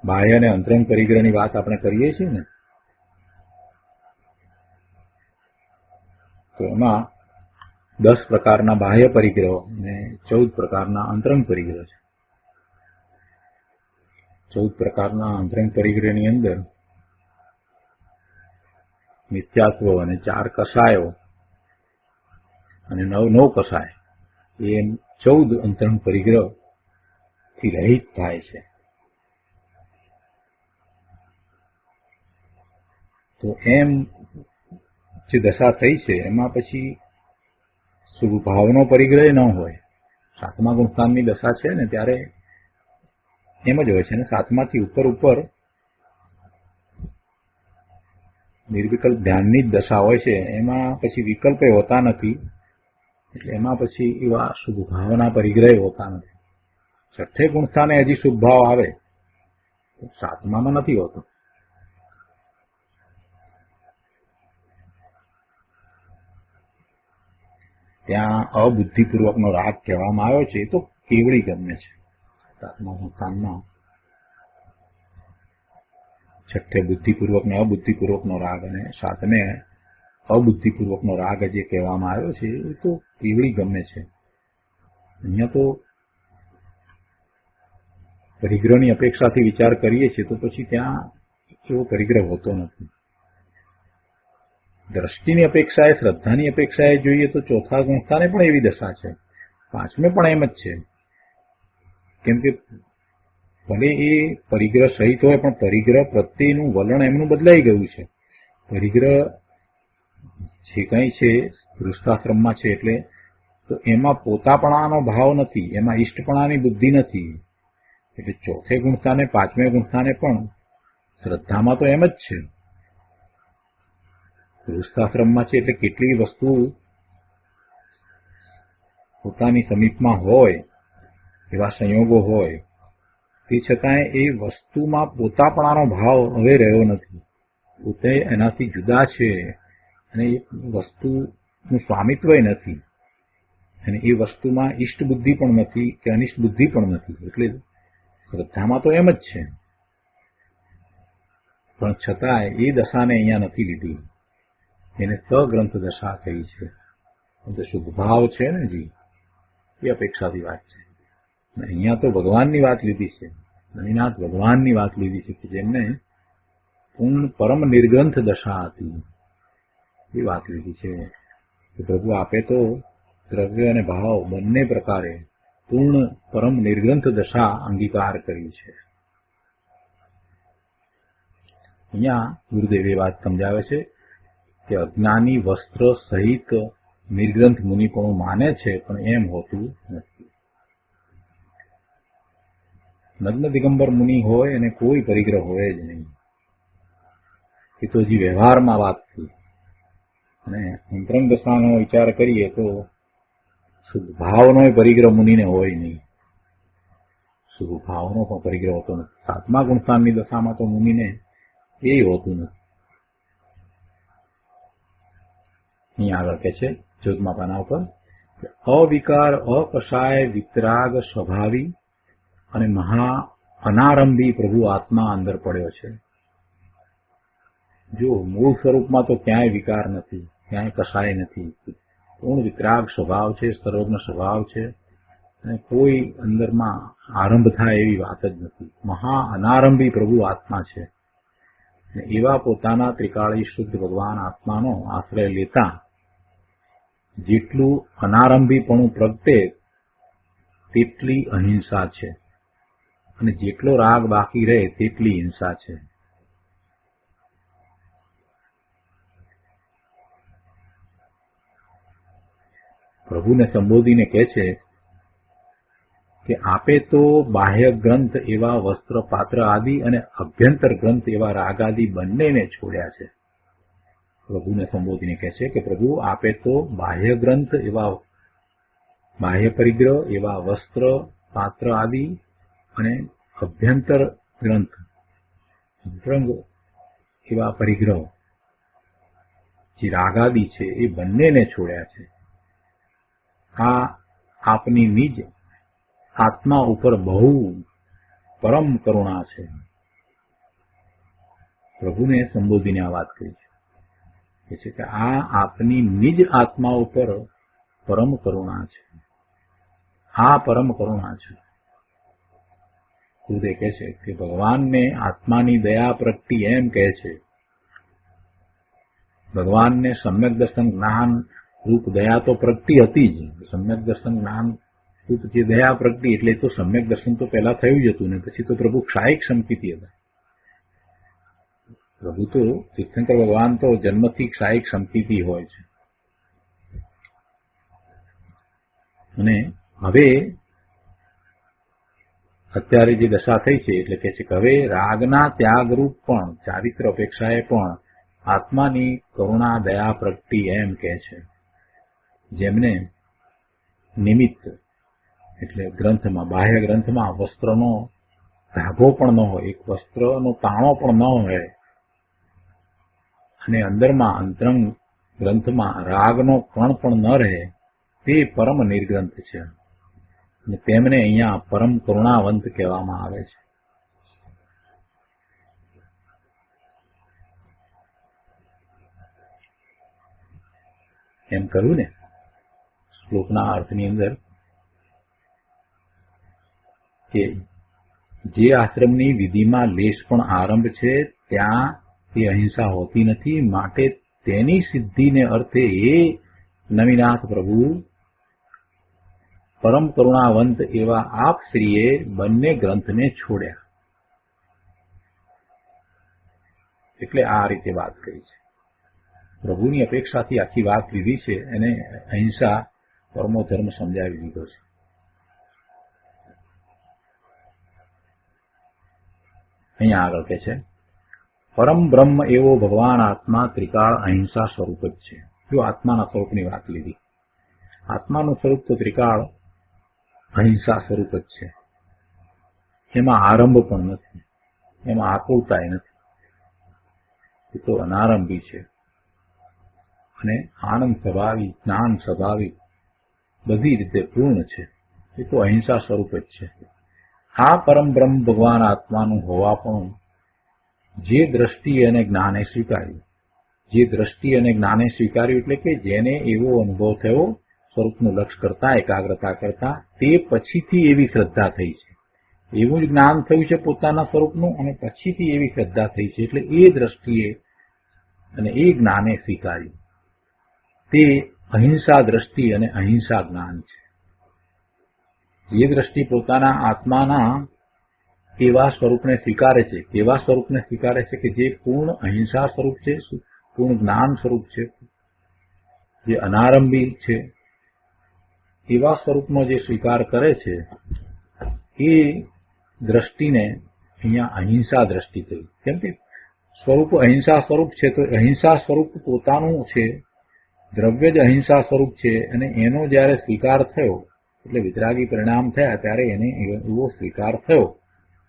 બાહ્ય અને અંતરંગ પરિગ્રહની વાત આપણે કરીએ છીએ ને, તો એમાં 10 પ્રકારના બાહ્ય પરિગ્રહો અને 14 પ્રકારના અંતરંગ પરિગ્રહ છે. 14 પ્રકારના અંતરંગ પરિગ્રહની અંદર મિથ્યાત્વ અને 4 કસાયો અને 9 કસાય, એ 14 અંતરંગ પરિગ્રહ થી રહિત થાય છે. તો એમ જે દશા થઈ છે એમાં પછી ભાવનો પરિગ્રહ ન હોય. 7મા ગુણસ્થાનની દશા છે ને ત્યારે એમ જ હોય છે ને. 7માથી ઉપર નિર્વિકલ્પ ધ્યાનની જ દશા હોય છે. એમાં પછી વિકલ્પે હોતા નથી. એટલે એમાં પછી એવા શુભ ભાવના પરિગ્રહ હોતા નથી. 6થે ગુણસ્થાને હજી શુભ ભાવ આવે, 7મામાં નથી હોતો. ત્યાં અબુદ્ધિપૂર્વકનો રાગ કહેવામાં આવ્યો છે. એ તો કેવડી ગમે છે. 7મા ગુણસ્થાનમાં 6થે બુદ્ધિપૂર્વક ને અબુદ્ધિપૂર્વકનો રાગ અને 7મે અબુદ્ધિપૂર્વકનો રાગ જે કહેવામાં આવ્યો છે એ તો કેવડી ગમે છે. અહીંયા તો પરિગ્રહની અપેક્ષાથી વિચાર કરીએ છીએ તો પછી ત્યાં એવો પરિગ્રહ હોતો નથી. દ્રષ્ટિની અપેક્ષાએ, શ્રદ્ધાની અપેક્ષાએ જોઈએ તો ચોથા ગુણસ્થાને પણ એવી દશા છે, પાંચમે પણ એમ જ છે. કેમ કે ભલે એ પરિગ્રહ સહિત હોય પણ પરિગ્રહ પ્રત્યેનું વલણ એમનું બદલાઈ ગયું છે. પરિગ્રહ જે કંઈ છે ગૃહસ્થાશ્રમમાં છે એટલે તો એમાં પોતાપણાનો ભાવ નથી, એમાં ઈષ્ટપણાની બુદ્ધિ નથી. એટલે ચોથે ગુણસ્થાને પાંચમે ગુણસ્થાને પણ શ્રદ્ધામાં તો એમ જ છે. ગૃહસ્થાશ્રમમાં છે એટલે કેટલી વસ્તુ પોતાની સમીપમાં હોય, એવા સંયોગો હોય, તે છતાંય એ વસ્તુમાં પોતાપણાનો ભાવ હવે રહ્યો નથી. પોતે એનાથી જુદા છે અને એ વસ્તુનું સ્વામિત્વ નથી, અને એ વસ્તુમાં ઈષ્ટ બુદ્ધિ પણ નથી કે અનિષ્ટ બુદ્ધિ પણ નથી. એટલે શ્રદ્ધામાં તો એમ જ છે, પણ છતાંય એ દશાને અહીંયા નથી લીધી. એને સગ્રંથ દશા કહી છે. શુદ્ધ ભાવ છે ને જી, એ અપેક્ષાથી વાત છે. અહીંયા તો ભગવાનની વાત લીધી છે, નવીનાથ ભગવાનની વાત લીધી છે કે જેમને પૂર્ણ પરમ નિર્ગ્રંથ દશા હતી એ વાત લીધી છે. કે પ્રભુ આપે તો દ્રવ્ય અને ભાવ બંને પ્રકારે પૂર્ણ પરમ નિર્ગ્રંથ દશા અંગીકાર કરી છે. અહીંયા ગુરુદેવે વાત સમજાવે છે કે અજ્ઞાની વસ્ત્ર સહિત નિર્ગ્રંથ મુનિપણું માને છે, પણ એમ હોતું નથી. નગ્ન દિગંબર મુનિ હોય અને કોઈ પરિગ્રહ હોય જ નહીં. એ તો હજી વ્યવહારમાં વાત થઈ. અને અંતરંગ દશાનો વિચાર કરીએ તો શુદ્ધ ભાવનો પરિગ્રહ મુનિને હોય નહીં. શુદ્ધ ભાવનો પણ પરિગ્રહ હોતો નથી. સાતમા ગુણસ્થાનની દશામાં તો મુનિને એ હોતું નથી. અહીં આગળ કહે છે 14મા પાના ઉપર, અવિકાર, અકષાય, વિતરાગ સ્વભાવી અને મહા અનારંભી પ્રભુ આત્મા અંદર પડ્યો છે. જો મૂળ સ્વરૂપમાં તો ક્યાંય વિકાર નથી, ક્યાંય કષાય નથી, પૂર્ણ વિતરાગ સ્વભાવ છે, સર્વજ્ઞ સ્વભાવ છે, અને કોઈ અંદરમાં આરંભ થાય એવી વાત જ નથી. મહા અનારંભી પ્રભુ આત્મા છે. એવા પોતાના ત્રિકાળી શુદ્ધ ભગવાન આત્માનો આશ્રય લેતા જેટલું અનારંભીપણું પ્રગટે તેટલી અહિંસા છે, અને જેટલો રાગ બાકી રહે તેટલી હિંસા છે. પ્રભુને સંબોધીને કહે છે કે આપે તો બાહ્ય ગ્રંથ એવા વસ્ત્ર પાત્ર આદિ અને અભ્યંતર ગ્રંથ એવા રાગ આદિ બંનેને છોડ્યા છે. પ્રભુને સંબોધીને કહે છે કે પ્રભુ આપે તો બાહ્ય ગ્રંથ એવા બાહ્ય પરિગ્રહ એવા વસ્ત્ર પાત્ર આદિ અને અભ્યંતર ગ્રંથ અંતરંગ એવા પરિગ્રહ જે રાગાદી છે એ બંનેને છોડ્યા છે. આ આપની નિજ આત્મા ઉપર બહુ પરમ કરુણા છે. પ્રભુને સંબોધીને આ વાત કરી છે કે આ આપની નિજ આત્મા ઉપર પરમ કરુણા છે. આ પરમ કરુણા છે. ગુરુદેવ કહે છે કે ભગવાનને આત્માની દયા પ્રગટી એમ કહે છે. ભગવાનને સમ્યક દર્શન જ્ઞાન રૂપ દયા તો પ્રગટી હતી જ. સમ્યક દર્શન જ્ઞાન રૂપ જે દયા પ્રગટી એટલે તો સમ્યક દર્શન તો પહેલા થયું જ હતું ને પછી તો પ્રભુ ક્ષાયિક સંકિતી હતા. પ્રભુ તો તીર્થંકર ભગવાન તો જન્મથી ક્ષાયિક સંકિતી હોય છે. અને હવે અત્યારે જે દશા થઈ છે એટલે કે છે કે હવે રાગના ત્યાગરૂપ પણ ચારિત્ર અપેક્ષાએ પણ આત્માની કરુણા દયા પ્રગટી એમ કહે છે. જેમને નિમિત્ત એટલે ગ્રંથમાં બાહ્ય ગ્રંથમાં વસ્ત્રનો ધાગો પણ ન હોય, એક વસ્ત્રનો તાણો પણ ન હોય, અને અંદરમાં અંતરંગ ગ્રંથમાં રાગનો કણ પણ ન રહે, તે પરમ નિર્ગ્રંથ છે. અને તેમને અહીંયા પરમ કરુણાવંત કહેવામાં આવે છે. એમ કહ્યું ને શ્લોકના અર્થની અંદર કે જે આશ્રમની વિધિમાં લેશ પણ આરંભ છે ત્યાં તે અહિંસા હોતી નથી, માટે તેની સિદ્ધિને અર્થે એ નવીનાથ પ્રભુ પરમ કરુણાવંત એવા આપ શ્રીએ બંને ગ્રંથને છોડ્યા. એટલે આ રીતે વાત કરી છે. પ્રભુની અપેક્ષાથી આખી વાત લીધી છે અને અહિંસા પરમો ધર્મ સમજાવી દીધો છે. અહીંયા આગળ કે છે પરમ બ્રહ્મ એવો ભગવાન આત્મા ત્રિકાળ અહિંસા સ્વરૂપ જ છે. જો આત્માના સ્વરૂપની વાત લીધી, આત્માનું સ્વરૂપ તો ત્રિકાળ અહિંસા સ્વરૂપ જ છે. એમાં આરંભ પણ નથી, એમાં આકુલતાય નથી. એ તો અનારંભી છે અને આનંદ સ્વભાવી, જ્ઞાન સ્વભાવી, બધી રીતે પૂર્ણ છે. એ તો અહિંસા સ્વરૂપ જ છે. આ પરમ બ્રહ્મ ભગવાન આત્માનું હોવા પણ જે દ્રષ્ટિ અને જ્ઞાને સ્વીકાર્યું, જે દ્રષ્ટિ અને જ્ઞાને સ્વીકાર્યું એટલે કે જેને એવો અનુભવ થયો સ્વરૂપનું લક્ષ કરતા, એકાગ્રતા કરતા, તે પછીથી એવી શ્રદ્ધા થઈ છે. એવું જ જ્ઞાન થયું છે પોતાના સ્વરૂપનું અને પછીથી એવી શ્રદ્ધા થઈ છે. એટલે એ દ્રષ્ટિએ અને એ જ્ઞાને સ્વીકાર્યું. તે અહિંસા દ્રષ્ટિ અને અહિંસા જ્ઞાન છે. જે દ્રષ્ટિ પોતાના આત્માના એવા સ્વરૂપને સ્વીકારે છે, કેવા સ્વરૂપને સ્વીકારે છે કે જે પૂર્ણ અહિંસા સ્વરૂપ છે, પૂર્ણ જ્ઞાન સ્વરૂપ છે, જે અનારંભી છે, એવા સ્વરૂપનો જે સ્વીકાર કરે છે એ દ્રષ્ટિને અહીંયા અહિંસા દ્રષ્ટિ કહી. કેમ કે સ્વરૂપ અહિંસા સ્વરૂપ છે તો અહિંસા સ્વરૂપ પોતાનું છે, દ્રવ્ય જ અહિંસા સ્વરૂપ છે અને એનો જ્યારે સ્વીકાર થયો એટલે વિતરાગી પરિણામ થયા ત્યારે એને એવો સ્વીકાર થયો,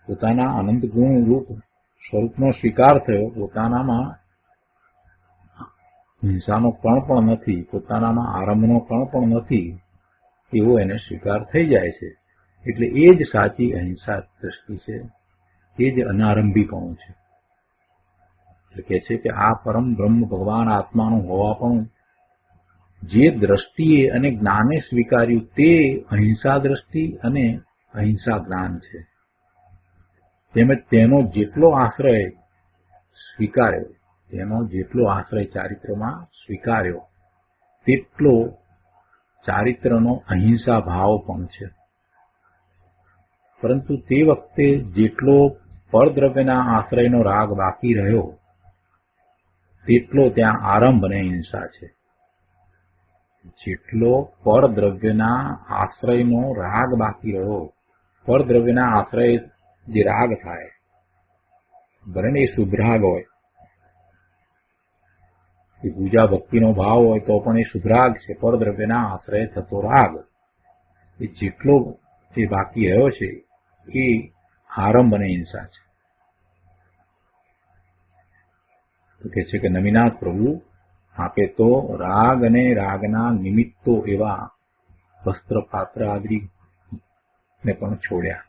પોતાના અનંત ગુણ રૂપ સ્વરૂપનો સ્વીકાર થયો. પોતાનામાં હિંસાનો કણ પણ નથી, પોતાનામાં આરંભનો કણ પણ નથી, એવો એને સ્વીકાર થઈ જાય છે. એટલે એ જ સાચી અહિંસા દ્રષ્ટિ છે, એ જ અનારંભીપણું છે. એટલે કે છે કે આ પરમ બ્રહ્મ ભગવાન આત્માનું હોવા પણ જે દ્રષ્ટિએ અને જ્ઞાને સ્વીકાર્યું તે અહિંસા દ્રષ્ટિ અને અહિંસા જ્ઞાન છે. તેમજ તેનો જેટલો આશ્રય સ્વીકાર્યો, તેનો જેટલો આશ્રય ચારિત્રમાં સ્વીકાર્યો તેટલો ચારિત્રનો અહિંસા ભાવ પણ છે. પરંતુ તે વખતે જેટલો પરદ્રવ્યના આશ્રયનો રાગ બાકી રહ્યો તેટલો ત્યાં આરંભ અને હિંસા છે. જેટલો પરદ્રવ્યના આશ્રયનો રાગ બાકી રહ્યો, પરદ્રવ્યના આશ્રય જે રાગ થાય, ભલે ને એ શુભરાગ હોય, એ પૂજા ભક્તિનો ભાવ હોય તો પણ એ શુભરાગ છે, પરદ્રવ્યના આશ્રય થતો રાગ, એ જેટલો એ બાકી રહ્યો છે એ આરંભ અને હિંસા છે. તો કે છે કે નવીનાથ પ્રભુ આપે તો રાગ અને રાગના નિમિત્તો એવા વસ્ત્ર પાત્ર આદિને પણ છોડ્યા.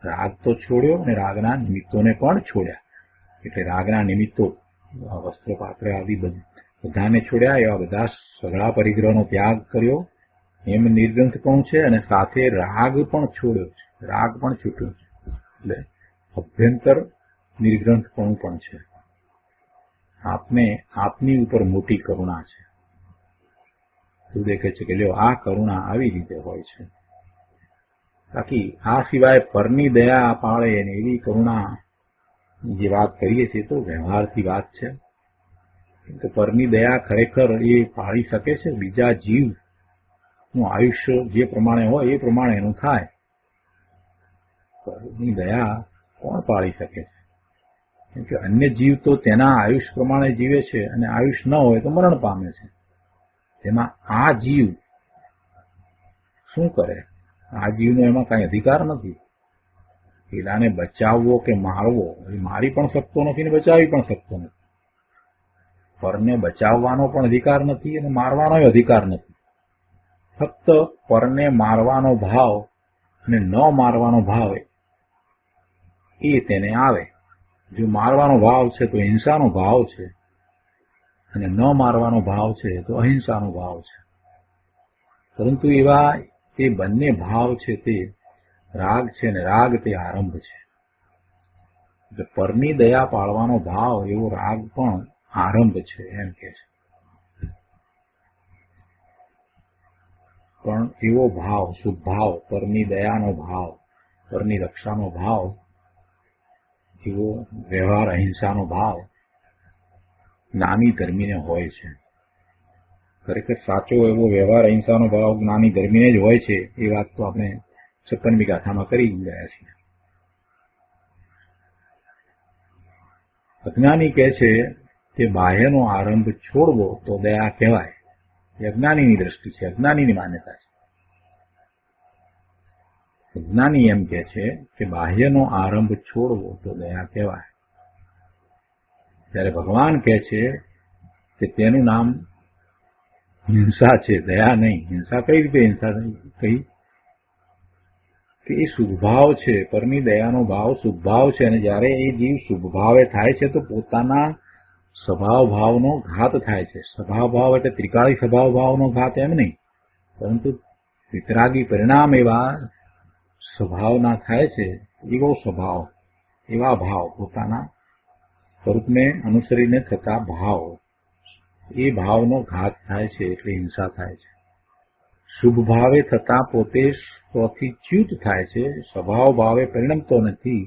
રાગ તો છોડ્યો અને રાગના નિમિત્તોને પણ છોડ્યા. એટલે રાગના નિમિત્તો વસ્ત્ર પાત્ર આદિ બધાને છોડ્યા. એવા બધા સઘળા પરિગ્રહનો ત્યાગ કર્યો એમ નિર્ગ્રંથપણું છે અને સાથે રાગ પણ છોડ્યો છે, રાગ પણ છૂટ્યો છે. એટલે અભ્યંતર નિર્ગ્રંથપણું પણ છે. આપને આપની ઉપર મોટી કરુણા છે. શું દેખે છે કે લ્યો આ કરુણા આવી રીતે હોય છે. બાકી આ સિવાય પરની દયા પાળે અને એવી કરુણા જે વાત કરીએ છીએ તો વ્યવહારથી વાત છે. તો પરની દયા ખરેખર એ પાળી શકે છે? બીજા જીવનું આયુષ્ય જે પ્રમાણે હોય એ પ્રમાણે એનું થાય. પરની દયા કોણ પાળી શકે છે? કેમ કે અન્ય જીવ તો તેના આયુષ્ય પ્રમાણે જીવે છે અને આયુષ્ય ન હોય તો મરણ પામે છે. તેમાં આ જીવ શું કરે? આ જીવનો એમાં કઈ અધિકાર નથી. પેલાને બચાવવો કે મારવો એ મારી પણ શકતો નથી ને બચાવી પણ શકતો નથી. પરને બચાવવાનો પણ અધિકાર નથી અને મારવાનો અધિકાર નથી. ફક્ત પરને મારવાનો ભાવ અને ન મારવાનો ભાવ એ તેને આવે. જો મારવાનો ભાવ છે તો હિંસાનો ભાવ છે અને ન મારવાનો ભાવ છે તો અહિંસાનો ભાવ છે. પરંતુ એવા એ બંને ભાવ છે તે રાગ છે ને રાગ તે આરંભ છે. એટલે પરની દયા પાળવાનો ભાવ એવો રાગ પણ આરંભ છે એમ કે છે. પણ એવો ભાવ શુભ ભાવ, પરની દયાનો ભાવ, પરની રક્ષાનો ભાવ, એવો વ્યવહાર અહિંસાનો ભાવ જ્ઞાની ધર્મીને હોય છે. ખરેખર સાચો એવો વ્યવહાર અહિંસાનો ભાવ જ્ઞાની ધર્મીને જ હોય છે એ વાત તો આપણે 56મી ગાથામાં કરી ગયા છીએ. અજ્ઞાની કહે છે કે બાહ્યનો આરંભ છોડવો તો દયા કહેવાય. એ અજ્ઞાનીની દ્રષ્ટિ છે, અજ્ઞાનીની માન્યતા છે. અજ્ઞાની એમ કહે છે કે બાહ્યનો આરંભ છોડવો તો દયા કહેવાય. ત્યારે ભગવાન કહે છે કે તેનું નામ હિંસા છે, દયા નહીં. હિંસા કઈ રીતે હિંસા કહી? કે એ શુભભાવ છે, પરની દયાનો ભાવ શુભભાવ છે. અને જ્યારે એ જીવ શુભભાવે થાય છે તો પોતાના સ્વભાવ ભાવનો ઘાત થાય છે. સ્વભાવ ભાવ એટલે ત્રિકાળી સ્વભાવ ભાવનો ઘાત એમ નહીં, પરંતુ વિતરાગી પરિણામ એવા સ્વભાવના થાય છે. એવો સ્વભાવ, એવા ભાવ, પોતાના સ્વરૂપને અનુસરીને થતા ભાવ, એ ભાવનો ઘાત થાય છે એટલે હિંસા થાય છે. શુભ ભાવે થતા પોતે સ્વથી ચ્યુત થાય છે, સ્વભાવ ભાવે પરિણમતો નથી,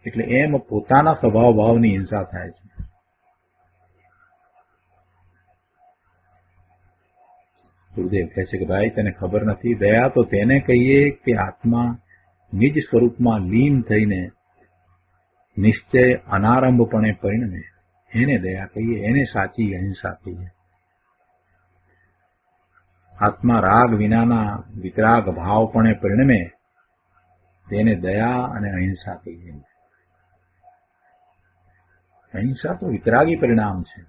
એટલે એમ પોતાના સ્વભાવ ભાવની હિંસા થાય છે. ગુરુદેવ કહે છે કે ભાઈ તને ખબર નથી, દયા તો તેને કહીએ કે આત્મા નિજ સ્વરૂપમાં લીન થઈને નિશ્ચય અનારંભપણે પરિણમે, એને દયા કહીએ, એને સાચી અહિંસા કહીએ. આત્મા રાગ વિનાના વિતરાગ ભાવપણે પરિણમે તેને દયા અને અહિંસા કહીએ. અહિંસા તો વિતરાગી પરિણામ છે,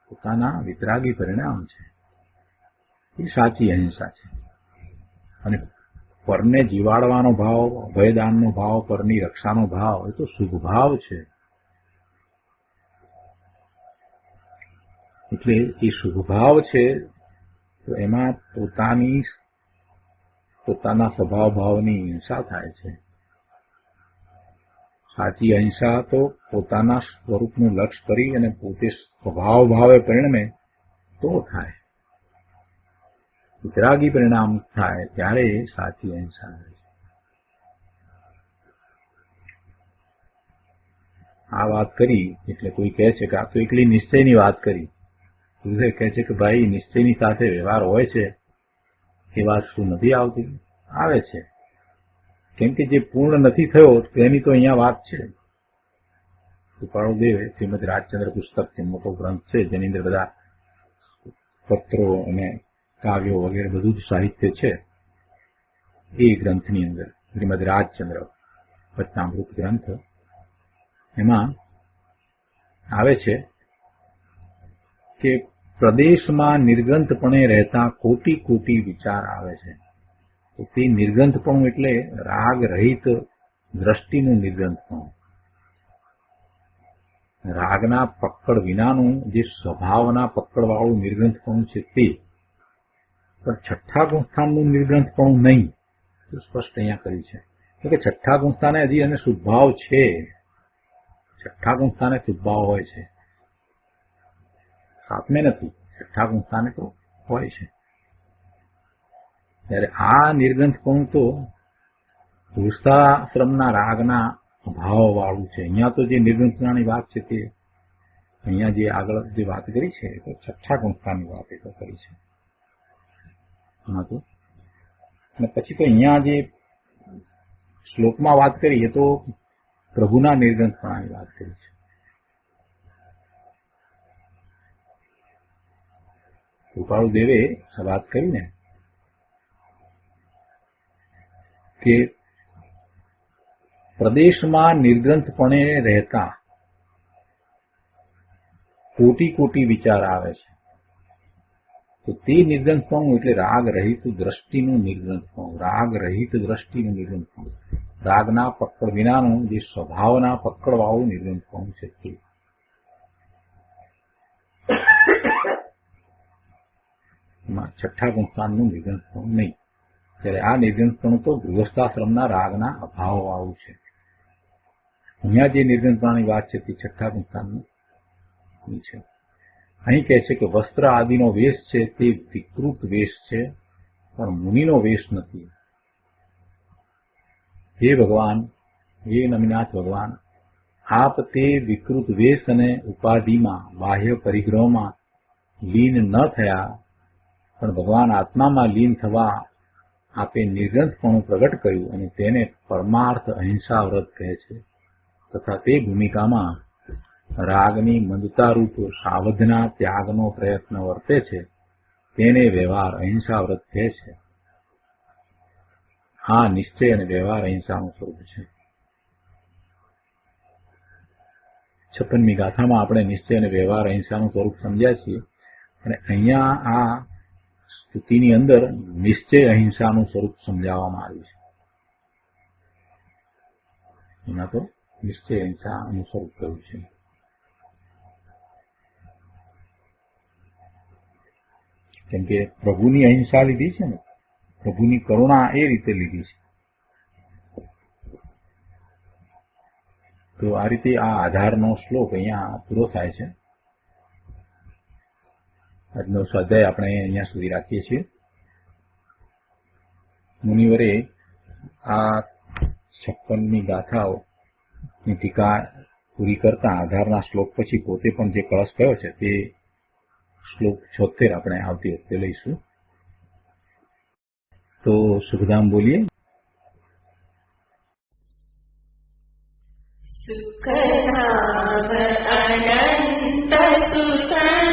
પોતાના વિતરાગી પરિણામ છે. એ સાચી અહિંસા છે. અને પરને જીવાડવાનો ભાવ, અભયદાનનો ભાવ, પરની રક્ષાનો ભાવ એ તો શુભ ભાવ છે. એટલે એ શુભ ભાવ છે તો એમાં પોતાના સ્વભાવ ભાવની હિંસા થાય છે. સાચી અહિંસા તો પોતાના સ્વરૂપનું લક્ષ્ય કરી અને પોતે સ્વભાવ ભાવે પરિણમે તો થાય. વિતરાગી પરિણામ થાય ત્યારે સાચી અહિંસા આવે છે. આ વાત કરી એટલે કોઈ કહે છે કે આ તો એકલી નિશ્ચયની વાત કરી. ગુરુદેવ કહે છે કે ભાઈ નિશ્ચયની સાથે વ્યવહાર હોય છે એ વાત શું નથી આવતી? આવે છે. કેમ કે જે પૂર્ણ નથી થયો તેની તો અહીંયા વાત છે. કૃપાળુદેવે શ્રીમદ રાજચંદ્ર પુસ્તક છે, મોટો ગ્રંથ છે, જેની અંદર બધા પત્રો અને કાવ્યો વગેરે બધું જ સાહિત્ય છે. એ ગ્રંથની અંદર શ્રીમદ રાજચંદ્ર વચનામૃત ગ્રંથ, એમાં આવે છે કે પ્રદેશમાં નિર્ગ્રંથપણે રહેતા કોટી કોટી વિચાર આવે છે. તો તે નિર્ગ્રંથપણું એટલે રાગ રહિત દ્રષ્ટિનું નિર્ગ્રંથપણું. રાગના પકડ વિનાનું જે સ્વભાવના પકડવાળું નિર્ગ્રંથપણું છે તે, પણ છઠ્ઠા ગુણસ્થાનનું નિર્ગ્રંથપણું નહીં. તો સ્પષ્ટ અહીંયા કર્યું છે. કે છઠ્ઠા ગુણસ્થાને હજી એને શુદ્ધભાવ છે. છઠ્ઠા ગુણસ્થાને શુદ્ધભાવ હોય છે, સાતમે નથી. છઠ્ઠા ગુણસ્થાને તો હોય છે. ત્યારે આ નિર્ગ્રંથપણું તો ગૃહસ્થાશ્રમના રાગના ભાવ વાળું છે. અહીંયા તો જે નિર્ગ્રંથપણાની વાત છે તે અહીંયા જે આગળ જે વાત કરી છે તો છઠ્ઠા ગુણસ્થાનની વાત એ તો કરી છે. અને પછી તો અહીંયા જે શ્લોકમાં વાત કરી એ તો પ્રભુના નિર્ગ્રંથપણાની વાત કરી છે. કૃપાળુદેવે વાત કરીને કે પ્રદેશમાં નિર્ગ્રંથપણે રહેતા કોટી કોટી વિચાર આવે છે. તો તે નિર્ગ્રંથપણું એટલે રાગ રહિત દ્રષ્ટિનું નિર્ગ્રંથપણું. રાગ રહિત દ્રષ્ટિનું નિર્ગ્રંથપણું, રાગના પકડ વિનાનું જે સ્વભાવના પકડવાળું નિર્ગ્રંથપણું છે તે. એમાં છઠ્ઠા ગુણસ્થાનનું નિર્ગંસપણું નહીં. ત્યારે આ નિર્ગંસપણું તો ગૃહસ્થાશ્રમના રાગના અભાવ આવું છે. અહીંયા જે નિર્ગંસપણાની વાત છે તે છઠ્ઠા ગુણસ્થાનની છે. અહીં કહે છે કે વસ્ત્ર આદિનો વેશ છે તે વિકૃત વેશ છે, પણ મુનિનો વેશ નથી. હે ભગવાન, હે નમિનાથ ભગવાન, આપ તે વિકૃત વેશ અને ઉપાધિમાં બાહ્ય પરિગ્રહમાં લીન ન થયા, પણ ભગવાન આત્મામાં લીન થવા આપે નિર્ગ્રંથપણું પ્રગટ કર્યું અને તેને પરમાર્થ અહિંસા વ્રત કહે છે. તથા તે ભૂમિકામાં રાગની મંદતારૂપ સાવધના ત્યાગનો પ્રયત્ન વર્તે છે, તેને વ્યવહાર અહિંસા વ્રત કહે છે. આ નિશ્ચય અને વ્યવહાર અહિંસાનું સ્વરૂપ છે. 56મી ગાથામાં આપણે નિશ્ચય અને વ્યવહાર અહિંસાનું સ્વરૂપ સમજ્યા છીએ, અને અહીંયા આ સ્તુતિની અંદર નિશ્ચય અહિંસાનું સ્વરૂપ સમજાવવામાં આવ્યું છે. એમાં તો નિશ્ચય અહિંસાનું સ્વરૂપ કહ્યું છે. કેમ કે પ્રભુની અહિંસા લીધી છે ને, પ્રભુની કરુણા એ રીતે લીધી છે. તો આ રીતે આ આધારનો શ્લોક અહીંયા પૂરો થાય છે. આજનો સ્વાધ્યાય આપણે અહીંયા સુધી રાખીએ છીએ. મુનિવરે આ 56મી ગાથાઓની ટીકા પૂરી કરતા આધારના શ્લોક પછી પોતે પણ જે કળશ કયો છે તે શ્લોક 76 આપણે આવતી વખતે લઈશું. તો સુખધામ બોલીએ. સુખધામ અનંત સુસંગ